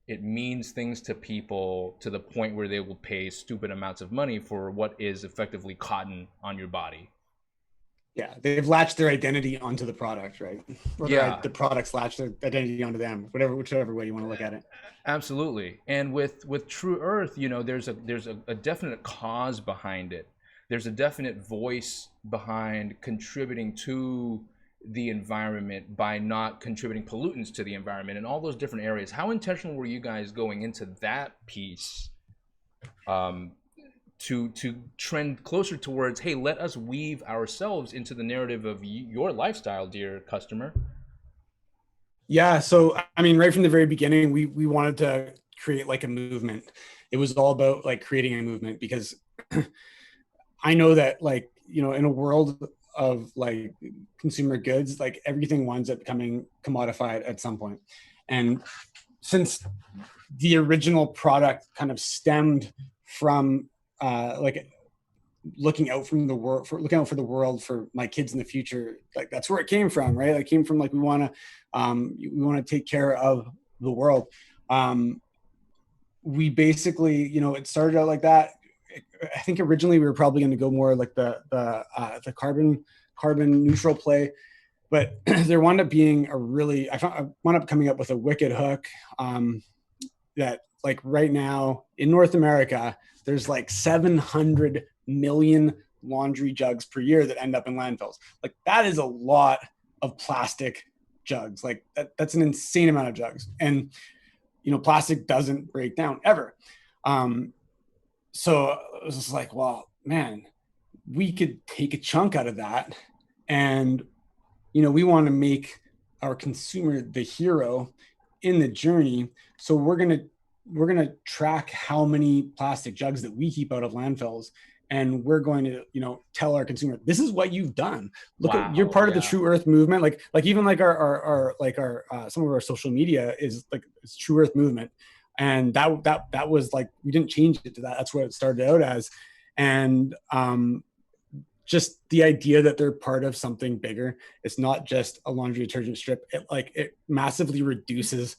It means things to people to the point where they will pay stupid amounts of money for what is effectively cotton on your body. Yeah, they've latched their identity onto the product, right? Or the products latch their identity onto them, whichever way you want to look at it. Absolutely. And with True Earth, you know, there's a definite cause behind it. There's a definite voice behind contributing to the environment by not contributing pollutants to the environment and all those different areas. How intentional were you guys going into that piece? To trend closer towards, hey, let us weave ourselves into the narrative of your lifestyle, dear customer. Yeah, so I mean, right from the very beginning, we wanted to create like a movement. It was all about like creating a movement, because I know that, like, you know, in a world of like consumer goods, like everything winds up becoming commodified at some point. And since the original product kind of stemmed from like looking out for the world for my kids in the future, like that's where it came from, right? It came from like we want to take care of the world. We basically, you know, it started out like that. I think originally we were probably going to go more like the carbon neutral play, but there wound up being I wound up coming up with a wicked hook that, like, right now in North America, there's like 700 million laundry jugs per year that end up in landfills. Like, that is a lot of plastic jugs. Like that's an insane amount of jugs. And, you know, plastic doesn't break down ever. So it was just like, well, man, we could take a chunk out of that. And, you know, we want to make our consumer the hero in the journey. So we're going to track how many plastic jugs that we keep out of landfills. And we're going to, you know, tell our consumer, this is what you've done. Look, you're part of the True Earth movement. Like even like our some of our social media is like it's True Earth movement. And that was like, we didn't change it to that. That's what it started out as. And just the idea that they're part of something bigger. It's not just a laundry detergent strip. It massively reduces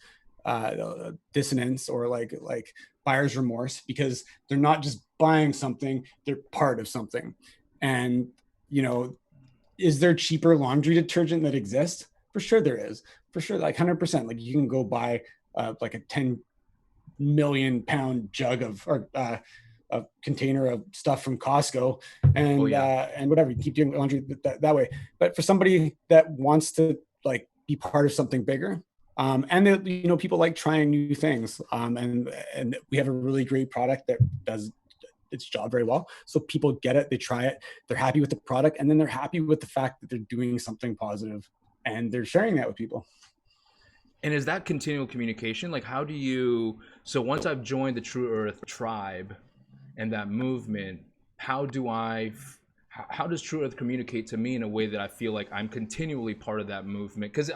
dissonance or like buyer's remorse, because they're not just buying something, they're part of something. And, you know, is there cheaper laundry detergent that exists? For sure there is. For sure, like 100%. Like you can go buy like a 10 million pound jug a container of stuff from Costco and and whatever, you keep doing laundry that way. But for somebody that wants to like be part of something bigger, and you know, people like trying new things, and we have a really great product that does its job very well. So people get it, they try it, they're happy with the product, and then they're happy with the fact that they're doing something positive and they're sharing that with people. And is that continual communication? Like, how do you, so once I've joined the True Earth tribe and that movement, how does True Earth communicate to me in a way that I feel like I'm continually part of that movement? Because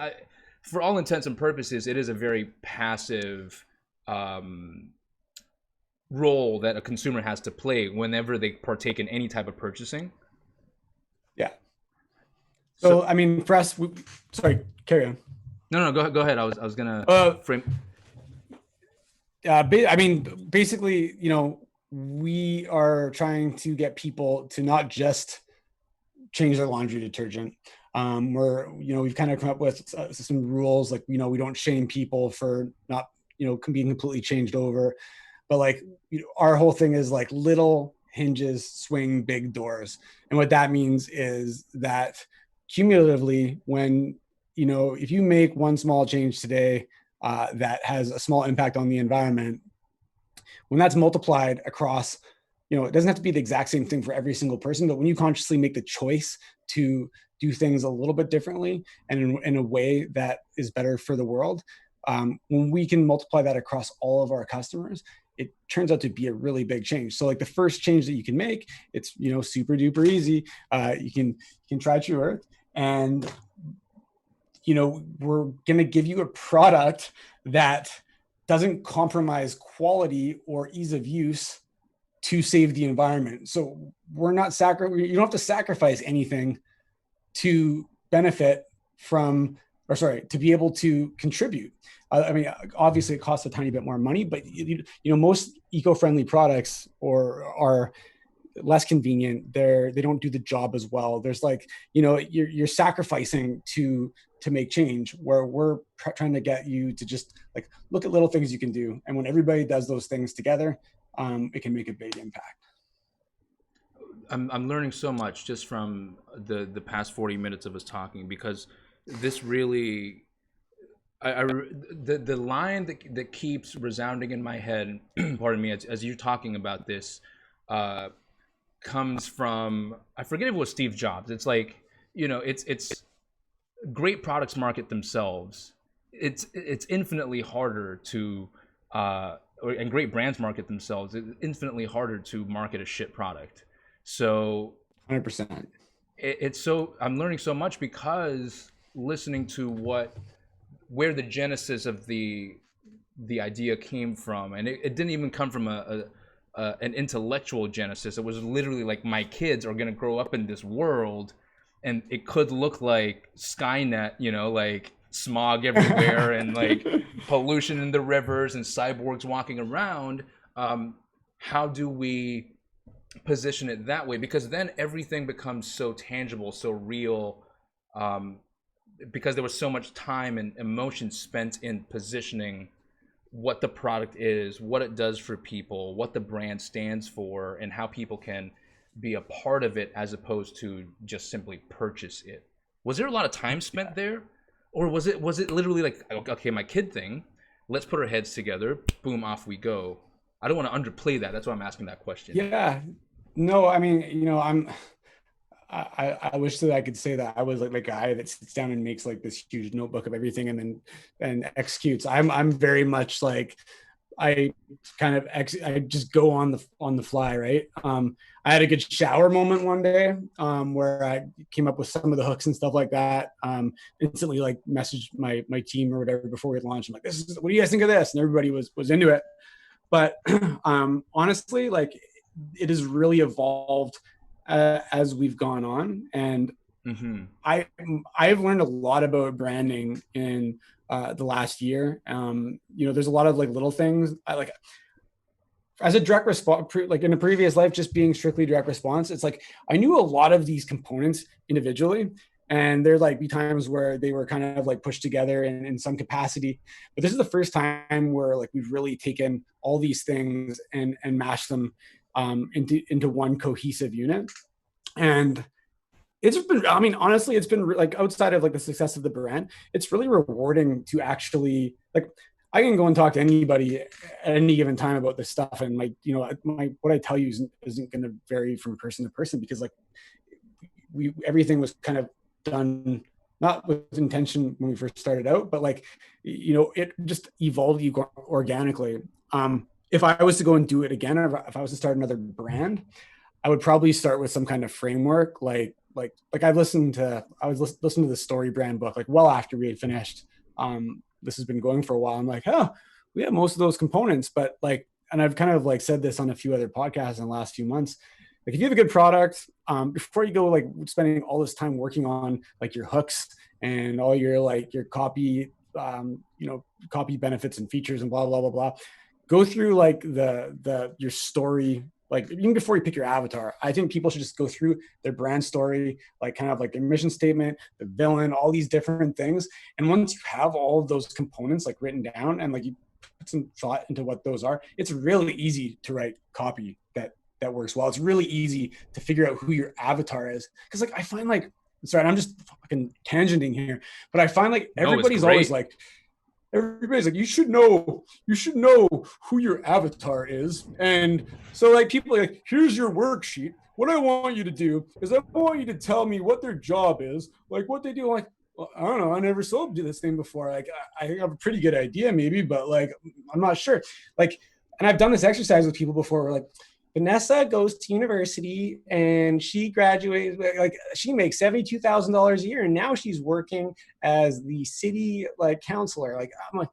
for all intents and purposes, it is a very passive role that a consumer has to play whenever they partake in any type of purchasing. Yeah. So I mean, for us, sorry, carry on. No, go ahead. I was gonna frame. I mean, basically, you know, we are trying to get people to not just change their laundry detergent. We've kind of come up with some rules, like, you know, we don't shame people for not, you know, being completely changed over, but like, you know, our whole thing is like little hinges swing big doors. And what that means is that cumulatively, when, you know, if you make one small change today that has a small impact on the environment, when that's multiplied across, you know, it doesn't have to be the exact same thing for every single person, but when you consciously make the choice to do things a little bit differently and in a way that is better for the world, when we can multiply that across all of our customers, it turns out to be a really big change. So like the first change that you can make, it's, you know, super duper easy. You can try True Earth, and, you know, we're going to give you a product that doesn't compromise quality or ease of use to save the environment. So we're not you don't have to sacrifice anything to benefit from, or sorry, to be able to contribute. I mean, obviously it costs a tiny bit more money, but you know, most eco-friendly products are less convenient. They don't do the job as well. There's like, you know, you're sacrificing to make change, where we're trying to get you to just like look at little things you can do. And when everybody does those things together, it can make a big impact. I'm learning so much just from the past 40 minutes of us talking, because this really, the line that keeps resounding in my head, pardon me, as you're talking about this, comes from, I forget if it was Steve Jobs. It's like, you know, it's great products market themselves. It's infinitely harder to, and great brands market themselves. It's infinitely harder to market a shit product. So 100%. It's so, I'm learning so much because listening to where the genesis of the idea came from, and it didn't even come from an intellectual genesis. It was literally like, my kids are gonna grow up in this world, and it could look like Skynet, you know, like smog everywhere and like pollution in the rivers and cyborgs walking around. How do we position it that way? Because then everything becomes so tangible, so real, because there was so much time and emotion spent in positioning what the product is, what it does for people, what the brand stands for, and how people can be a part of it as opposed to just simply purchase it. Was there a lot of time spent there, or was it literally like, okay, my kid thing, let's put our heads together, boom, off we go? I don't want to underplay that. That's why I'm asking that question. Yeah, no, I mean, you know, I wish that I could say that I was like the guy that sits down and makes like this huge notebook of everything and then executes. I'm very much like, I just go on the fly, right? I had a good shower moment one day where I came up with some of the hooks and stuff like that. Instantly like messaged my team or whatever before we launched. I'm like, what do you guys think of this? And everybody was into it. But honestly, like, it has really evolved as we've gone on, and I've learned a lot about branding in the last year. You know, there's a lot of like little things. I like, as a direct response, like in a previous life, just being strictly direct response, it's like I knew a lot of these components individually, and there'd like be times where they were kind of like pushed together in some capacity. But this is the first time where like we've really taken all these things and mashed them into one cohesive unit. And it's been, I mean, honestly, it's been like, outside of like the success of the brand, it's really rewarding to actually, like, I can go and talk to anybody at any given time about this stuff, and what I tell you isn't going to vary from person to person, because like everything was kind of done not with intention when we first started out, but like, you know, it just evolved organically. If I was to go and do it again, or if I was to start another brand, I would probably start with some kind of framework. Like I was listening to the Story Brand book, like well after we had finished. This has been going for a while. I'm like, oh, we have most of those components, but like, and I've kind of like said this on a few other podcasts in the last few months. Like, if you have a good product, before you go like spending all this time working on like your hooks and all your like your copy, copy benefits and features and blah blah blah blah, go through like your story. Like, even before you pick your avatar, I think people should just go through their brand story, like kind of like their mission statement, the villain, all these different things. And once you have all of those components like written down, and like you put some thought into what those are, it's really easy to write copy that works well. It's really easy to figure out who your avatar is. Because like I find like, sorry, I'm just fucking tangenting here, but I find like everybody's always like, you should know who your avatar is. And so like people are like, here's your worksheet. What I want you to do is I want you to tell me what their job is, like what they do. I'm like, well, I don't know, I never sold this thing before. Like, I have a pretty good idea maybe, but like, I'm not sure. Like, and I've done this exercise with people before where like, Vanessa goes to university and she graduated, like she makes $72,000 a year. And now she's working as the city like counselor. Like, I'm like,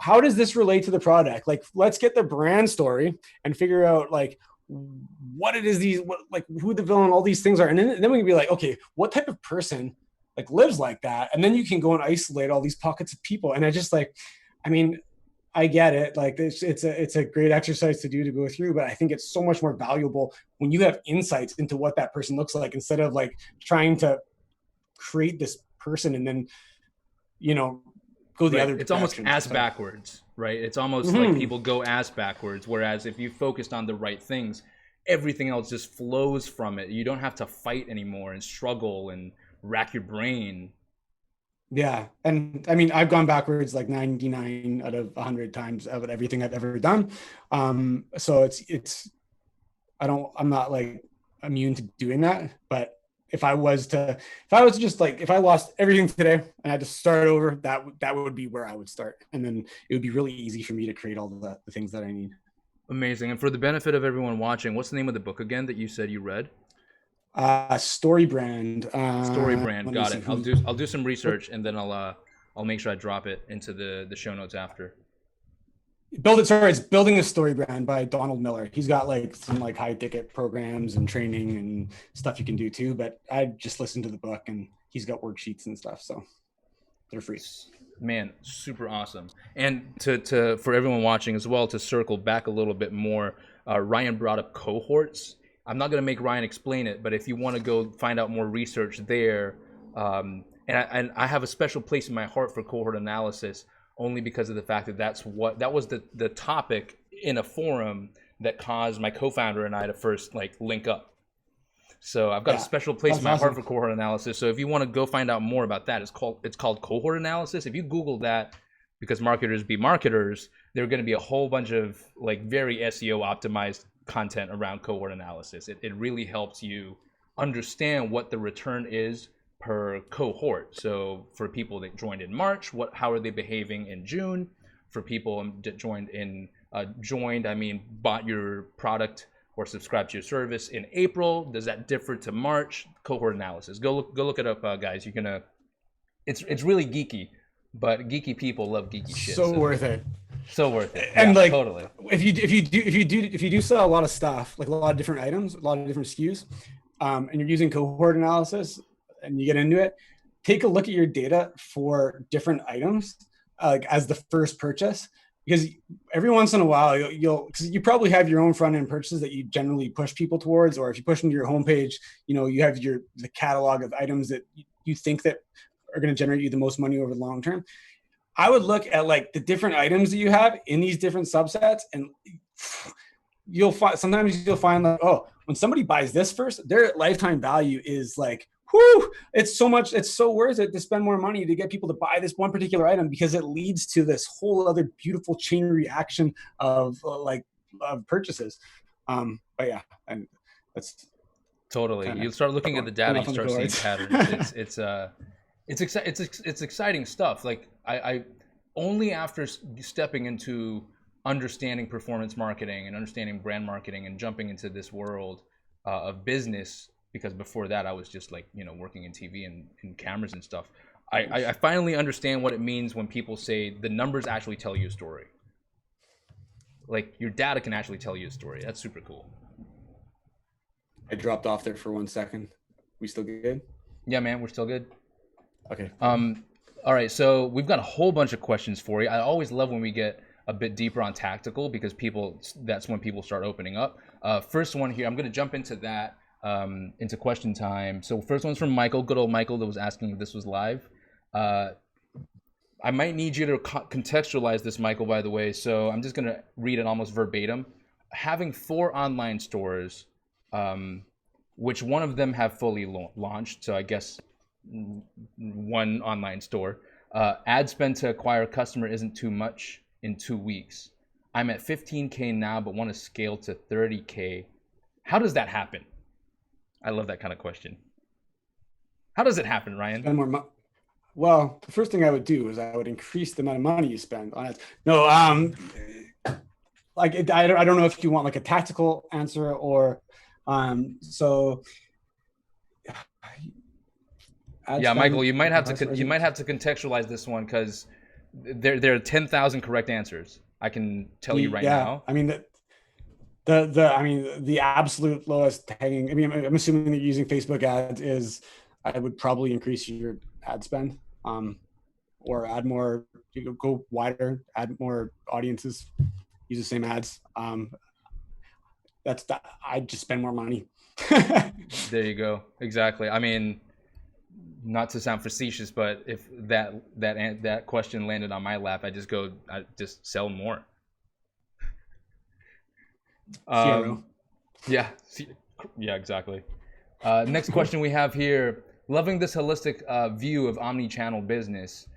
how does this relate to the product? Like, let's get the brand story and figure out like what it is, like who the villain, all these things are. And then we can be like, okay, what type of person like lives like that? And then you can go and isolate all these pockets of people. And I just like, I mean, I get it. Like it's a great exercise to do, to go through, but I think it's so much more valuable when you have insights into what that person looks like, instead of like trying to create this person and then, go the other direction. It's almost ass backwards, right? It's almost like people go ass backwards. Whereas if you focused on the right things, everything else just flows from it. You don't have to fight anymore and struggle and rack your brain. Yeah. And I mean, I've gone backwards like 99 out of 100 times of everything I've ever done. So I'm not like immune to doing that, but if I was to just like, if I lost everything today and I had to start over, that would be where I would start. And then it would be really easy for me to create all the things that I need. Amazing. And for the benefit of everyone watching, what's the name of the book again that you said you read? Story Brand. Story Brand. Got it. I'll do some research and then I'll make sure I drop it into the show notes after. It's Building a Story Brand by Donald Miller. He's got like some like high ticket programs and training and stuff you can do too, but I just listened to the book and he's got worksheets and stuff, so they're free. Man, super awesome. And to for everyone watching as well, to circle back a little bit more, Ryan brought up cohorts. I'm not going to make Ryan explain it, but if you want to go find out more research there, and I have a special place in my heart for cohort analysis, only because of the fact that that was the topic in a forum that caused my co-founder and I to first like link up. So I've got a special place in my heart for cohort analysis. So if you want to go find out more about that, it's called cohort analysis. If you Google that, because marketers be marketers, there are going to be a whole bunch of like very SEO optimized content around cohort analysis. It really helps you understand what the return is per cohort. So for people that joined in March, how are they behaving in June? For people that bought your product or subscribed to your service in April, does that differ to March? Cohort analysis. Go look it up, guys. You're gonna. It's really geeky, but geeky people love geeky shit. So worth it. So worth it. And yeah, like totally. If you do sell a lot of stuff, like a lot of different items, a lot of different SKUs, and you're using cohort analysis and you get into it, take a look at your data for different items, like as the first purchase, because every once in a while because you probably have your own front end purchases that you generally push people towards, or if you push them to your homepage, you have the catalog of items that you think that are going to generate you the most money over the long term. I would look at like the different items that you have in these different subsets, and sometimes you'll find like, oh, when somebody buys this first, their lifetime value is like, whoo, it's so worth it to spend more money to get people to buy this one particular item, because it leads to this whole other beautiful chain reaction of purchases. But yeah, and that's totally. You start looking at the data, you start seeing patterns. It's exciting stuff. Like I only after stepping into understanding performance marketing and understanding brand marketing and jumping into this world of business, because before that I was just like, working in TV and cameras and stuff. I finally understand what it means when people say the numbers actually tell you a story. Like your data can actually tell you a story. That's super cool. I dropped off there for 1 second. We still good? Yeah, man, we're still good. Okay. All right, so we've got a whole bunch of questions for you. I always love when we get a bit deeper on tactical, because that's when people start opening up. First one here, I'm going to jump into that, into question time. So first one's from Michael, good old Michael, that was asking if this was live. I might need you to contextualize this, Michael, by the way. So I'm just going to read it almost verbatim. Having 4 online stores, which one of them have fully launched, so I guess one online store. Ad spend to acquire a customer isn't too much in 2 weeks. I'm at 15K now, but want to scale to 30K. How does that happen? I love that kind of question. How does it happen, Ryan? Well, the first thing I would do is I would increase the amount of money you spend on it. No, I don't know if you want like a tactical answer or, so ad Yeah, Michael, spend per customer. you might have to contextualize this one because there are 10,000 correct answers. I can tell you right Yeah, now. I mean the absolute lowest hanging. I mean, I'm assuming that using Facebook ads is, I would probably increase your ad spend, or add more. You go wider, add more audiences, use the same ads. That's that. I just spend more money. There you go. Exactly. I mean, not to sound facetious, but if that question landed on my lap, I just sell more. CRO. Yeah, yeah, exactly. Next question we have here: loving this holistic view of omni-channel business,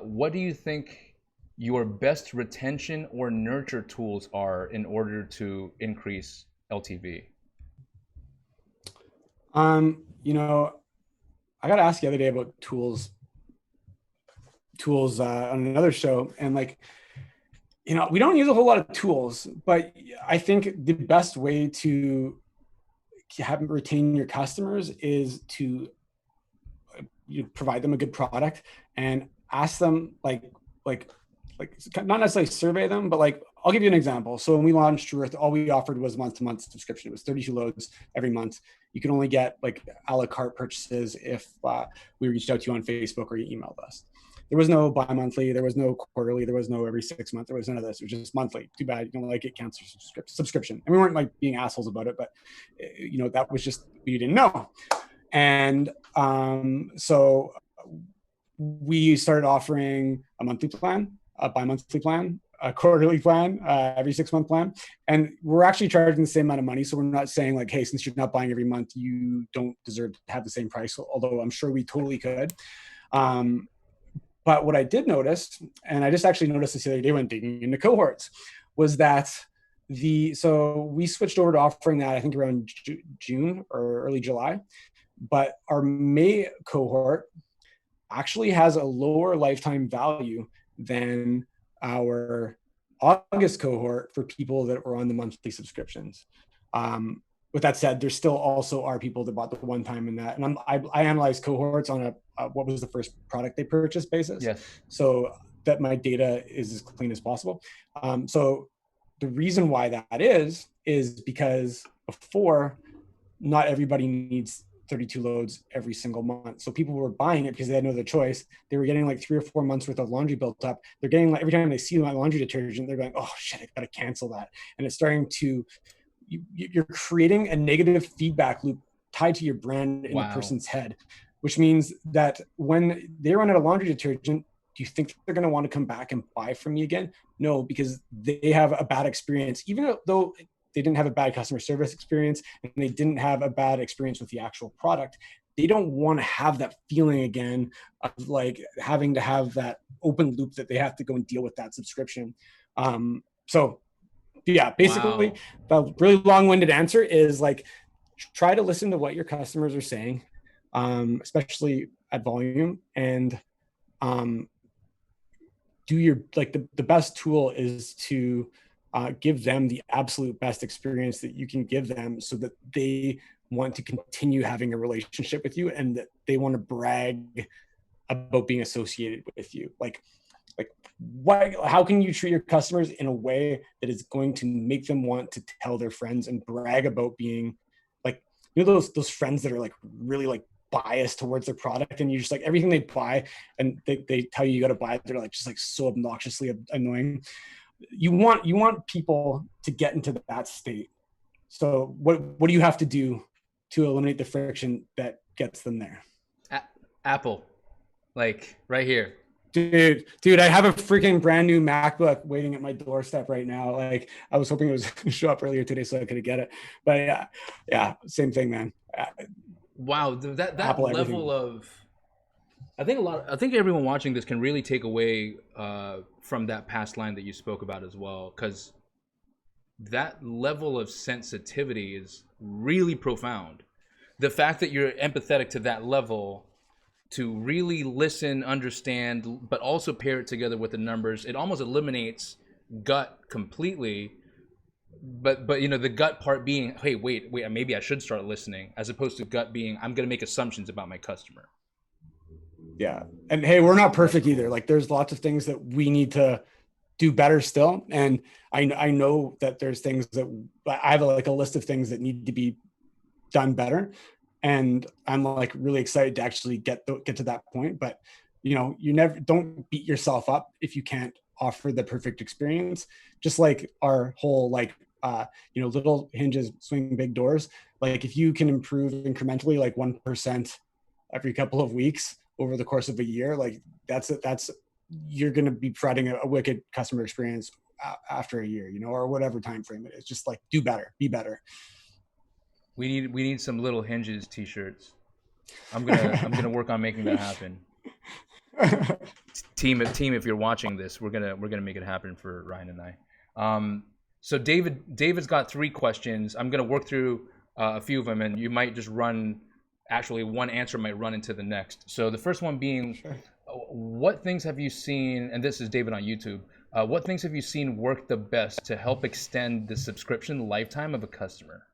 what do you think your best retention or nurture tools are in order to increase LTV? You know, I got asked the other day about tools on another show, and like, we don't use a whole lot of tools, but I think the best way to retain your customers is to you provide them a good product and ask them like not necessarily survey them, but like I'll give you an example. So when we launched Truth, all we offered was month-to-month subscription. It was 32 loads every month. You can only get like a la carte purchases if we reached out to you on Facebook or you emailed us. There was no bi-monthly, there was no quarterly, there was no every 6 months, there was none of this. It was just monthly. Too bad you don't like it, cancel subscription. And we weren't like being assholes about it, but that was just, we didn't know. And so we started offering a monthly plan, a bi-monthly plan, a quarterly plan, every 6 month plan. And we're actually charging the same amount of money. So we're not saying like, hey, since you're not buying every month, you don't deserve to have the same price, although I'm sure we totally could. But what I did notice, and I just actually noticed this the other day when digging into cohorts, was that so we switched over to offering that, I think around June or early July. But our May cohort actually has a lower lifetime value than our August cohort for people that were on the monthly subscriptions. With that said, there still also are people that bought the one time in that. And I analyze cohorts on a what was the first product they purchased basis. Yes. So that my data is as clean as possible. So the reason why that is because before, not everybody needs 32 loads every single month. So people were buying it because they had no other choice. They were getting like 3 or 4 months worth of laundry built up. They're getting like, every time they see my laundry detergent, they're going, oh shit, I gotta cancel that. And it's starting to, you're creating a negative feedback loop tied to your brand in the person's head, which means that when they run out of laundry detergent, do you think they're going to want to come back and buy from me again? No, because they have a bad experience, even though they didn't have a bad customer service experience and they didn't have a bad experience with the actual product. They don't want to have that feeling again of like having to have that open loop that they have to go and deal with that subscription. So yeah, basically the really long-winded answer is like, try to listen to what your customers are saying, especially at volume, and do your, like the best tool is to give them the absolute best experience that you can give them so that they want to continue having a relationship with you and that they want to brag about being associated with you. Like how can you treat your customers in a way that is going to make them want to tell their friends and brag about being like, those friends that are like really like biased towards their product, and you just like everything they buy and they tell you got to buy it, they're like just like so obnoxiously annoying. You want people to get into that state. So what do you have to do to eliminate the friction that gets them there? Apple, like right here. Dude, I have a freaking brand new MacBook waiting at my doorstep right now. Like I was hoping it was going to show up earlier today so I could get it. But yeah, same thing, man. Wow, that Apple level everything. of, I think everyone watching this can really take away from that past line that you spoke about as well, because that level of sensitivity is really profound. The fact that you're empathetic to that level to really listen, understand, but also pair it together with the numbers. It almost eliminates gut completely. But you know, the gut part being, hey, wait, maybe I should start listening, as opposed to gut being, I'm going to make assumptions about my customer. Yeah. And hey, we're not perfect either. Like there's lots of things that we need to do better still. And I know that there's things that I have like a list of things that need to be done better. And I'm like really excited to actually get to that point. But you know, don't beat yourself up if you can't offer the perfect experience. Just like our whole like you know, little hinges swing big doors. Like if you can improve incrementally like 1% every couple of weeks over the course of a year, like that's you're going to be providing a wicked customer experience after a year, you know, or whatever time frame it is. Just like do better, be better. We need some little hinges t-shirts. I'm gonna work on making that happen. Team, if you're watching this, we're gonna make it happen for Ryan and I. So David's got 3 questions. I'm gonna work through a few of them, and you might just actually one answer might run into the next. So the first one being, sure. What things have you seen, and this is David on YouTube, what things have you seen work the best to help extend the subscription lifetime of a customer?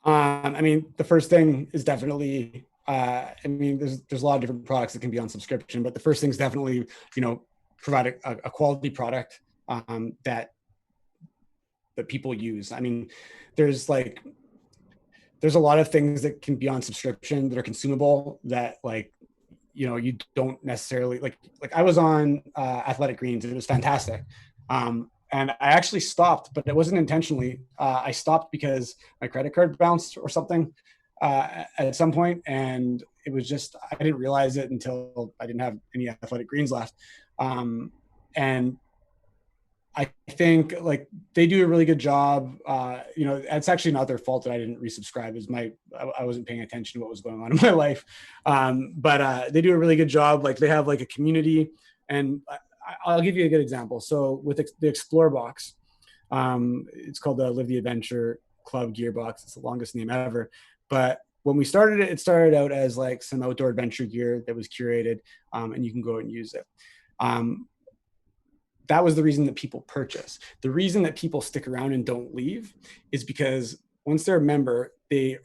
I mean, the first thing is definitely, I mean, there's a lot of different products that can be on subscription, but the first thing is definitely, you know, provide a quality product that people use. I mean, there's a lot of things that can be on subscription that are consumable that like, you know, you don't necessarily like I was on Athletic Greens and it was fantastic. And I actually stopped, but it wasn't intentionally. I stopped because my credit card bounced or something at some point, and it was just, I didn't realize it until I didn't have any Athletic Greens left. And I think like they do a really good job. You know, it's actually not their fault that I didn't resubscribe. I wasn't paying attention to what was going on in my life. But they do a really good job. Like they have like a community, and I'll give you a good example. So with the Explore box, it's called the Live the Adventure Club Gearbox. It's the longest name ever. But when we started it, it started out as like some outdoor adventure gear that was curated, and you can go and use it. That was the reason that people purchase. The reason that people stick around and don't leave is because once they're a member, they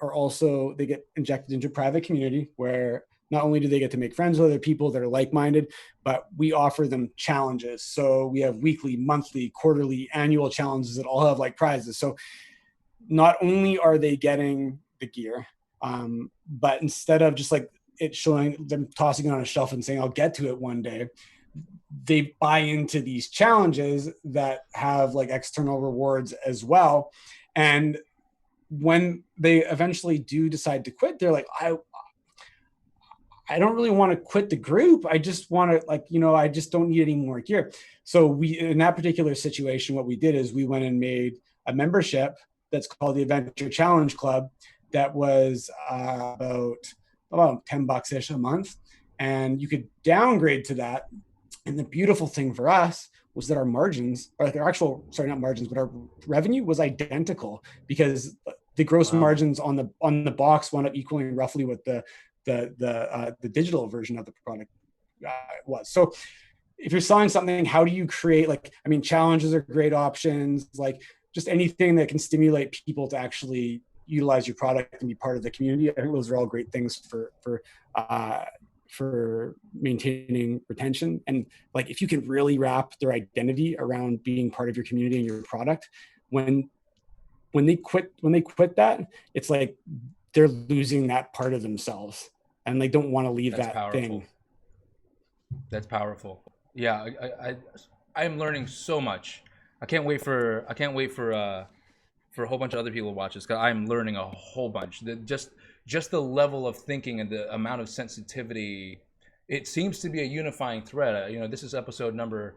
get injected into a private community where not only do they get to make friends with other people that are like-minded, but we offer them challenges. So we have weekly, monthly, quarterly, annual challenges that all have like prizes. So not only are they getting the gear, but instead of just like it showing them tossing it on a shelf and saying, I'll get to it one day, they buy into these challenges that have like external rewards as well. And when they eventually do decide to quit, they're like, I don't really want to quit the group. I just want to like, you know, I just don't need any more gear. So we, in that particular situation, what we did is we went and made a membership that's called the Adventure Challenge Club that was about $10-ish a month. And you could downgrade to that. And the beautiful thing for us was that our margins, or their actual, sorry, not margins, but our revenue was identical because the gross margins on the box wound up equaling roughly what the digital version of the product was. So if you're selling something, how do you create challenges are great options, like just anything that can stimulate people to actually utilize your product and be part of the community. I think those are all great things for maintaining retention. And like, if you can really wrap their identity around being part of your community and your product, when they quit that, it's like they're losing that part of themselves and they don't want to leave thing. That's powerful. Yeah. I am learning so much. I can't wait for a whole bunch of other people to watch this, because I'm learning a whole bunch. Just the level of thinking and the amount of sensitivity, it seems to be a unifying thread. This is episode number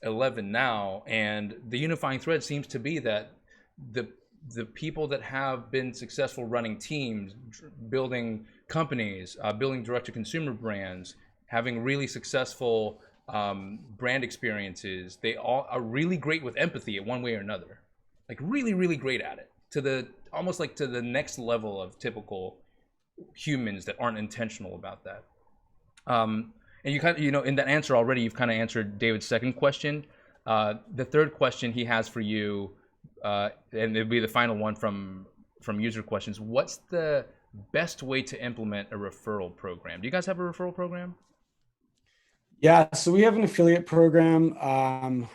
11 now, and the unifying thread seems to be that the people that have been successful running teams, building companies, building direct-to-consumer brands, having really successful brand experiences, they all are really great with empathy in one way or another. Like really, really great at it, almost like to the next level of typical humans that aren't intentional about that. And you kind of, in that answer already, you've kind of answered David's second question. The third question he has for you, and it'll be the final one from user questions. What's the best way to implement a referral program? Do you guys have a referral program? Yeah, so we have an affiliate program.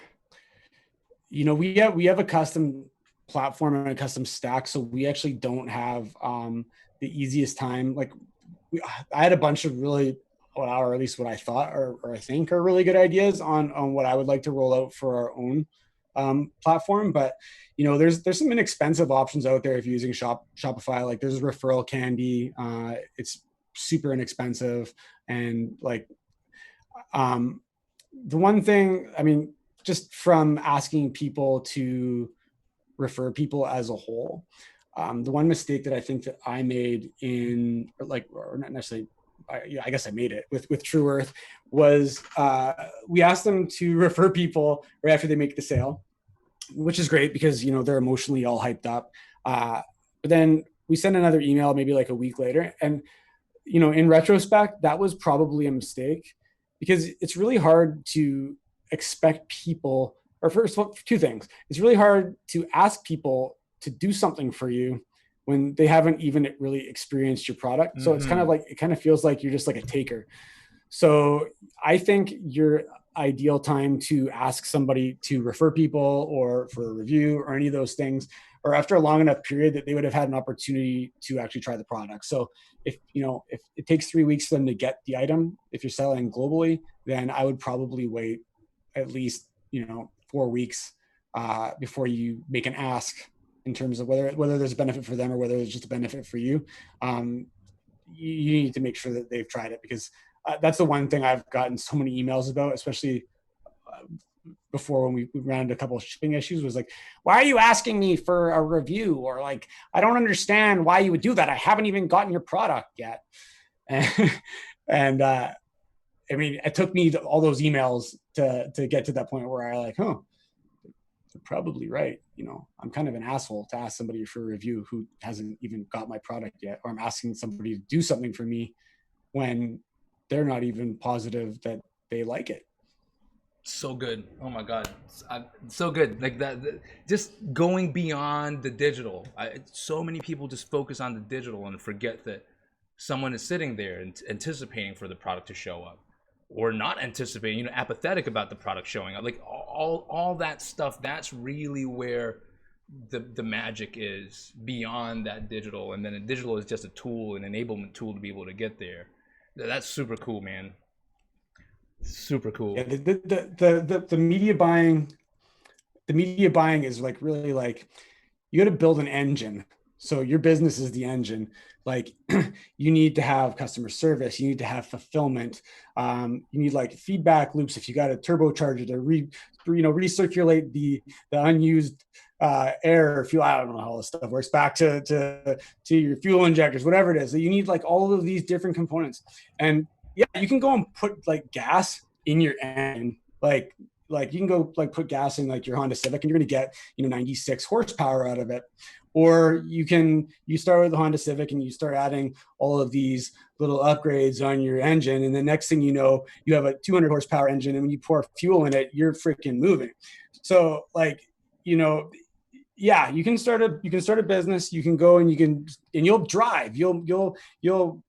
We have a custom platform and a custom stack, so we actually don't have the easiest time. Like, I had a bunch of really, or at least what I thought or I think are really good ideas on what I would like to roll out for our own platform. But there's some inexpensive options out there if you're using Shopify. Like, there's Referral Candy. It's super inexpensive, and like the one thing, I mean, just from asking people to refer people as a whole, the one mistake that I think that I made or not necessarily, I guess I made it with True Earth, was we asked them to refer people right after they make the sale, which is great because they're emotionally all hyped up. But then we send another email maybe like a week later, and in retrospect, that was probably a mistake, because it's really hard to expect people, or first of all, two things. It's really hard to ask people to do something for you when they haven't even really experienced your product. So it's kind of like, it kind of feels like you're just like a taker. So I think your ideal time to ask somebody to refer people or for a review or any of those things, or after a long enough period that they would have had an opportunity to actually try the product. So if it takes 3 weeks for them to get the item, if you're selling globally, then I would probably wait at least 4 weeks before you make an ask in terms of whether there's a benefit for them or whether it's just a benefit for you. You need to make sure that they've tried it, because that's the one thing I've gotten so many emails about, especially before when we ran into a couple of shipping issues, was like, why are you asking me for a review? Or like, I don't understand why you would do that. I haven't even gotten your product yet. And I mean, it took me all those emails to get to that point where I like, they're probably right. I'm kind of an asshole to ask somebody for a review who hasn't even got my product yet, or I'm asking somebody to do something for me when they're not even positive that they like it. So good. Oh my God. So good. Like that, just going beyond the digital. So many people just focus on the digital and forget that someone is sitting there and anticipating for the product to show up, or not anticipating, apathetic about the product showing up. Like all that stuff, that's really where the magic is, beyond that digital. And then the digital is just a tool, an enablement tool to be able to get there. That's super cool, man. Super cool. Yeah, the media buying is like really like, you got to build an engine. So your business is the engine. Like, you need to have customer service, you need to have fulfillment, you need like feedback loops. If you got a turbocharger to recirculate the unused air or fuel, I don't know how all this stuff works, back to your fuel injectors, whatever it is. So you need like all of these different components. And yeah, you can go and put like gas in your engine, like you can go like put gas in like your Honda Civic, and you're going to get 96 horsepower out of it. Or you start with the Honda Civic and you start adding all of these little upgrades on your engine, and the next thing you know, you have a 200 horsepower engine, and when you pour fuel in it, you're freaking moving. So like, yeah, you can start a business, you can go and you'll drive, you'll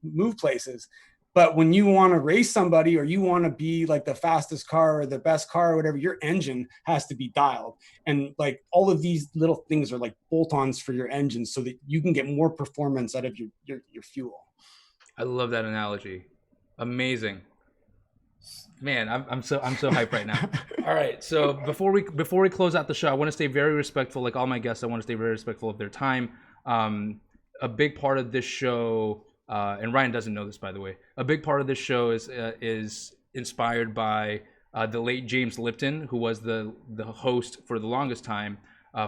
move places. But when you want to race somebody, or you want to be like the fastest car or the best car or whatever, your engine has to be dialed. And like all of these little things are like bolt-ons for your engine, so that you can get more performance out of your fuel. I love that analogy. Amazing. Man, I'm so hyped right now. All right, so before we close out the show, I want to stay very respectful. Like all my guests, I want to stay very respectful of their time. A big part of this show, and Ryan doesn't know this, by the way, a big part of this show is inspired by the late James Lipton, who was the host for the longest time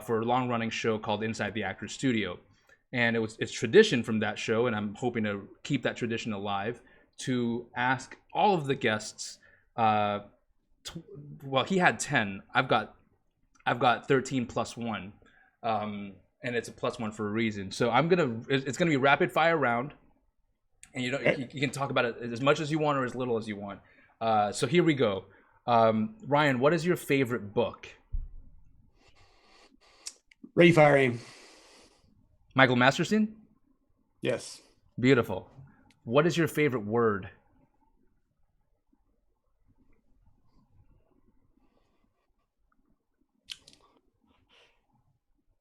for a long-running show called Inside the Actor's Studio. And it's tradition from that show, and I'm hoping to keep that tradition alive, to ask all of the guests. Well, he had 10. I've got 13 plus 1, and it's a plus 1 for a reason. So it's gonna be rapid fire round. and you can talk about it as much as you want or as little as you want. So here we go. Ryan, what is your favorite book? Ready, Fire, Aim. Michael Masterson? Yes. Beautiful. What is your favorite word?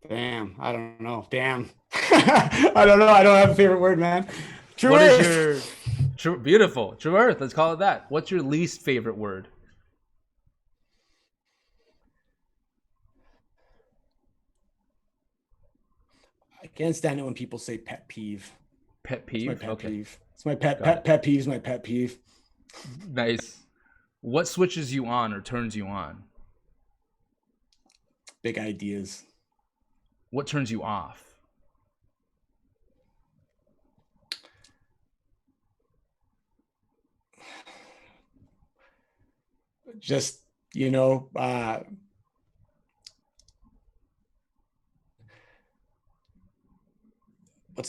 Damn, I don't know. Damn. I don't know. I don't have a favorite word, man. True What Earth. is your beautiful True Earth? Let's call it that. What's your least favorite word? I can't stand it when people say pet peeve. Pet peeve? It's my pet Okay. peeve. It's my pet peeve's my pet peeve. Nice. What switches you on or turns you on? Big ideas. What turns you off? Just,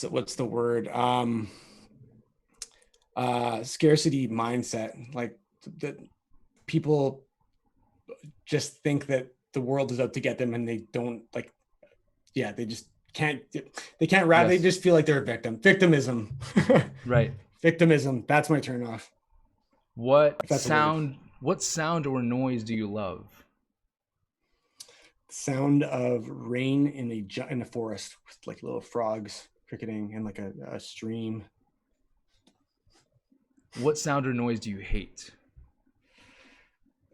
what's the word? Scarcity mindset. Like that people just think that the world is out to get them, and they don't they just can't. They can't rap. Yes. They just feel like they're a victim. Victimism. Right. Victimism. That's my turn off. What sound or noise do you love? Sound of rain in a forest with like little frogs cricketing and like a stream. What sound or noise do you hate?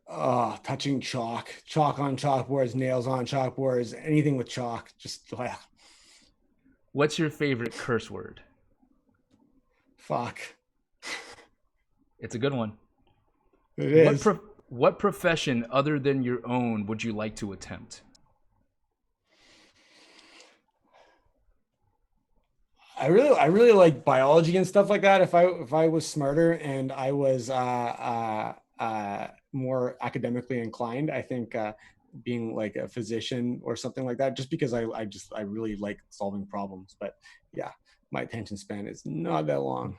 Touching chalk on chalkboards, nails on chalkboards, anything with chalk. Just What's your favorite curse word? Fuck. It's a good one. It is. What profession other than your own would you like to attempt? I really like biology and stuff like that. If I was smarter and I was more academically inclined, I think being like a physician or something like that, just because I really like solving problems. But yeah, my attention span is not that long.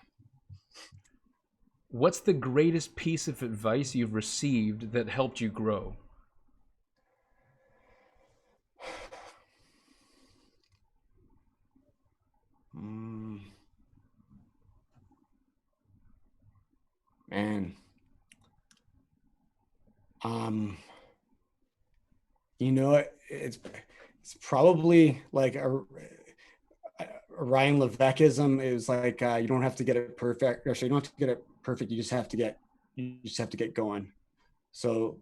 What's the greatest piece of advice you've received that helped you grow? Man. It's probably like a Ryan Levesqueism is like you don't have to get it perfect. Actually, you don't have to get it perfect. You just have to get going. So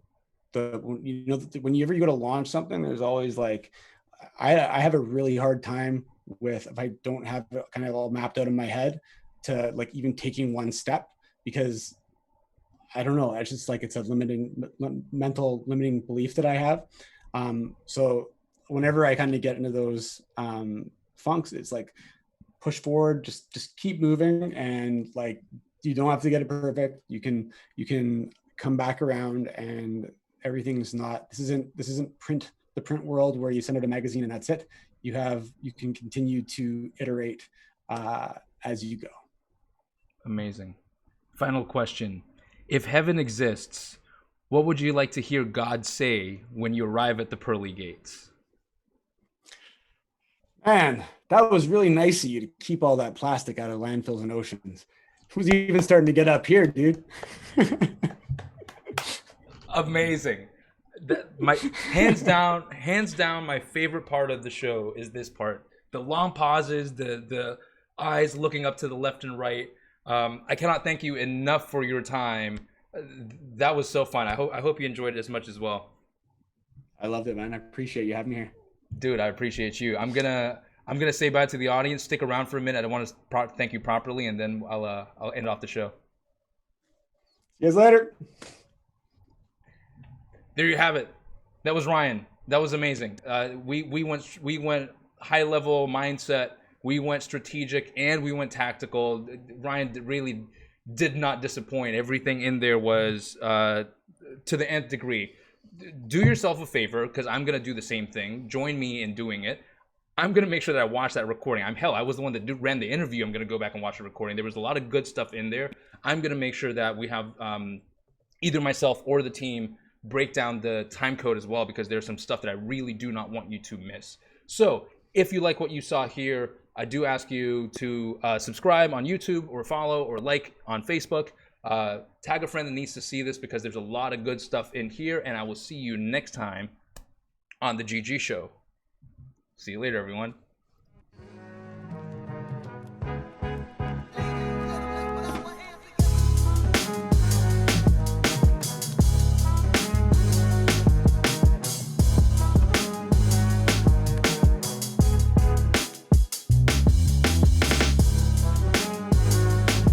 whenever you go to launch something, there's always like I have a really hard time with if I don't have it kind of all mapped out in my head to like even taking one step, because I don't know. It's just like it's a mental limiting belief that I have. So whenever I kind of get into those funks, it's like push forward, just keep moving, and like you don't have to get it perfect. You can come back around, and everything's not. This isn't the print world where you send out a magazine and that's it. You can continue to iterate as you go. Amazing. Final question. If heaven exists, what would you like to hear God say when you arrive at the pearly gates? Man, that was really nice of you to keep all that plastic out of landfills and oceans. Who's even starting to get up here, dude? Amazing. My hands down, my favorite part of the show is this part. The long pauses, the eyes looking up to the left and right. I cannot thank you enough for your time. That was so fun. I hope you enjoyed it as much as well. I loved it, man. I appreciate you having me here. Dude, I appreciate you. I'm gonna say bye to the audience. Stick around for a minute. I want to thank you properly, and then I'll end off the show. See you guys later. There you have it. That was Ryan. That was amazing. We went high level mindset. We went strategic and we went tactical. Ryan really did not disappoint. Everything in there was to the nth degree. Do yourself a favor, because I'm going to do the same thing. Join me in doing it. I'm gonna make sure that I watch that recording. I was the one that ran the interview. I'm gonna go back and watch the recording. There was a lot of good stuff in there. I'm gonna make sure that we have either myself or the team break down the time code as well, because there's some stuff that I really do not want you to miss. So if you like what you saw here, I do ask you to subscribe on YouTube, or follow, or like on Facebook. Tag a friend that needs to see this, because there's a lot of good stuff in here, and I will see you next time on the GG Show. See you later, everyone.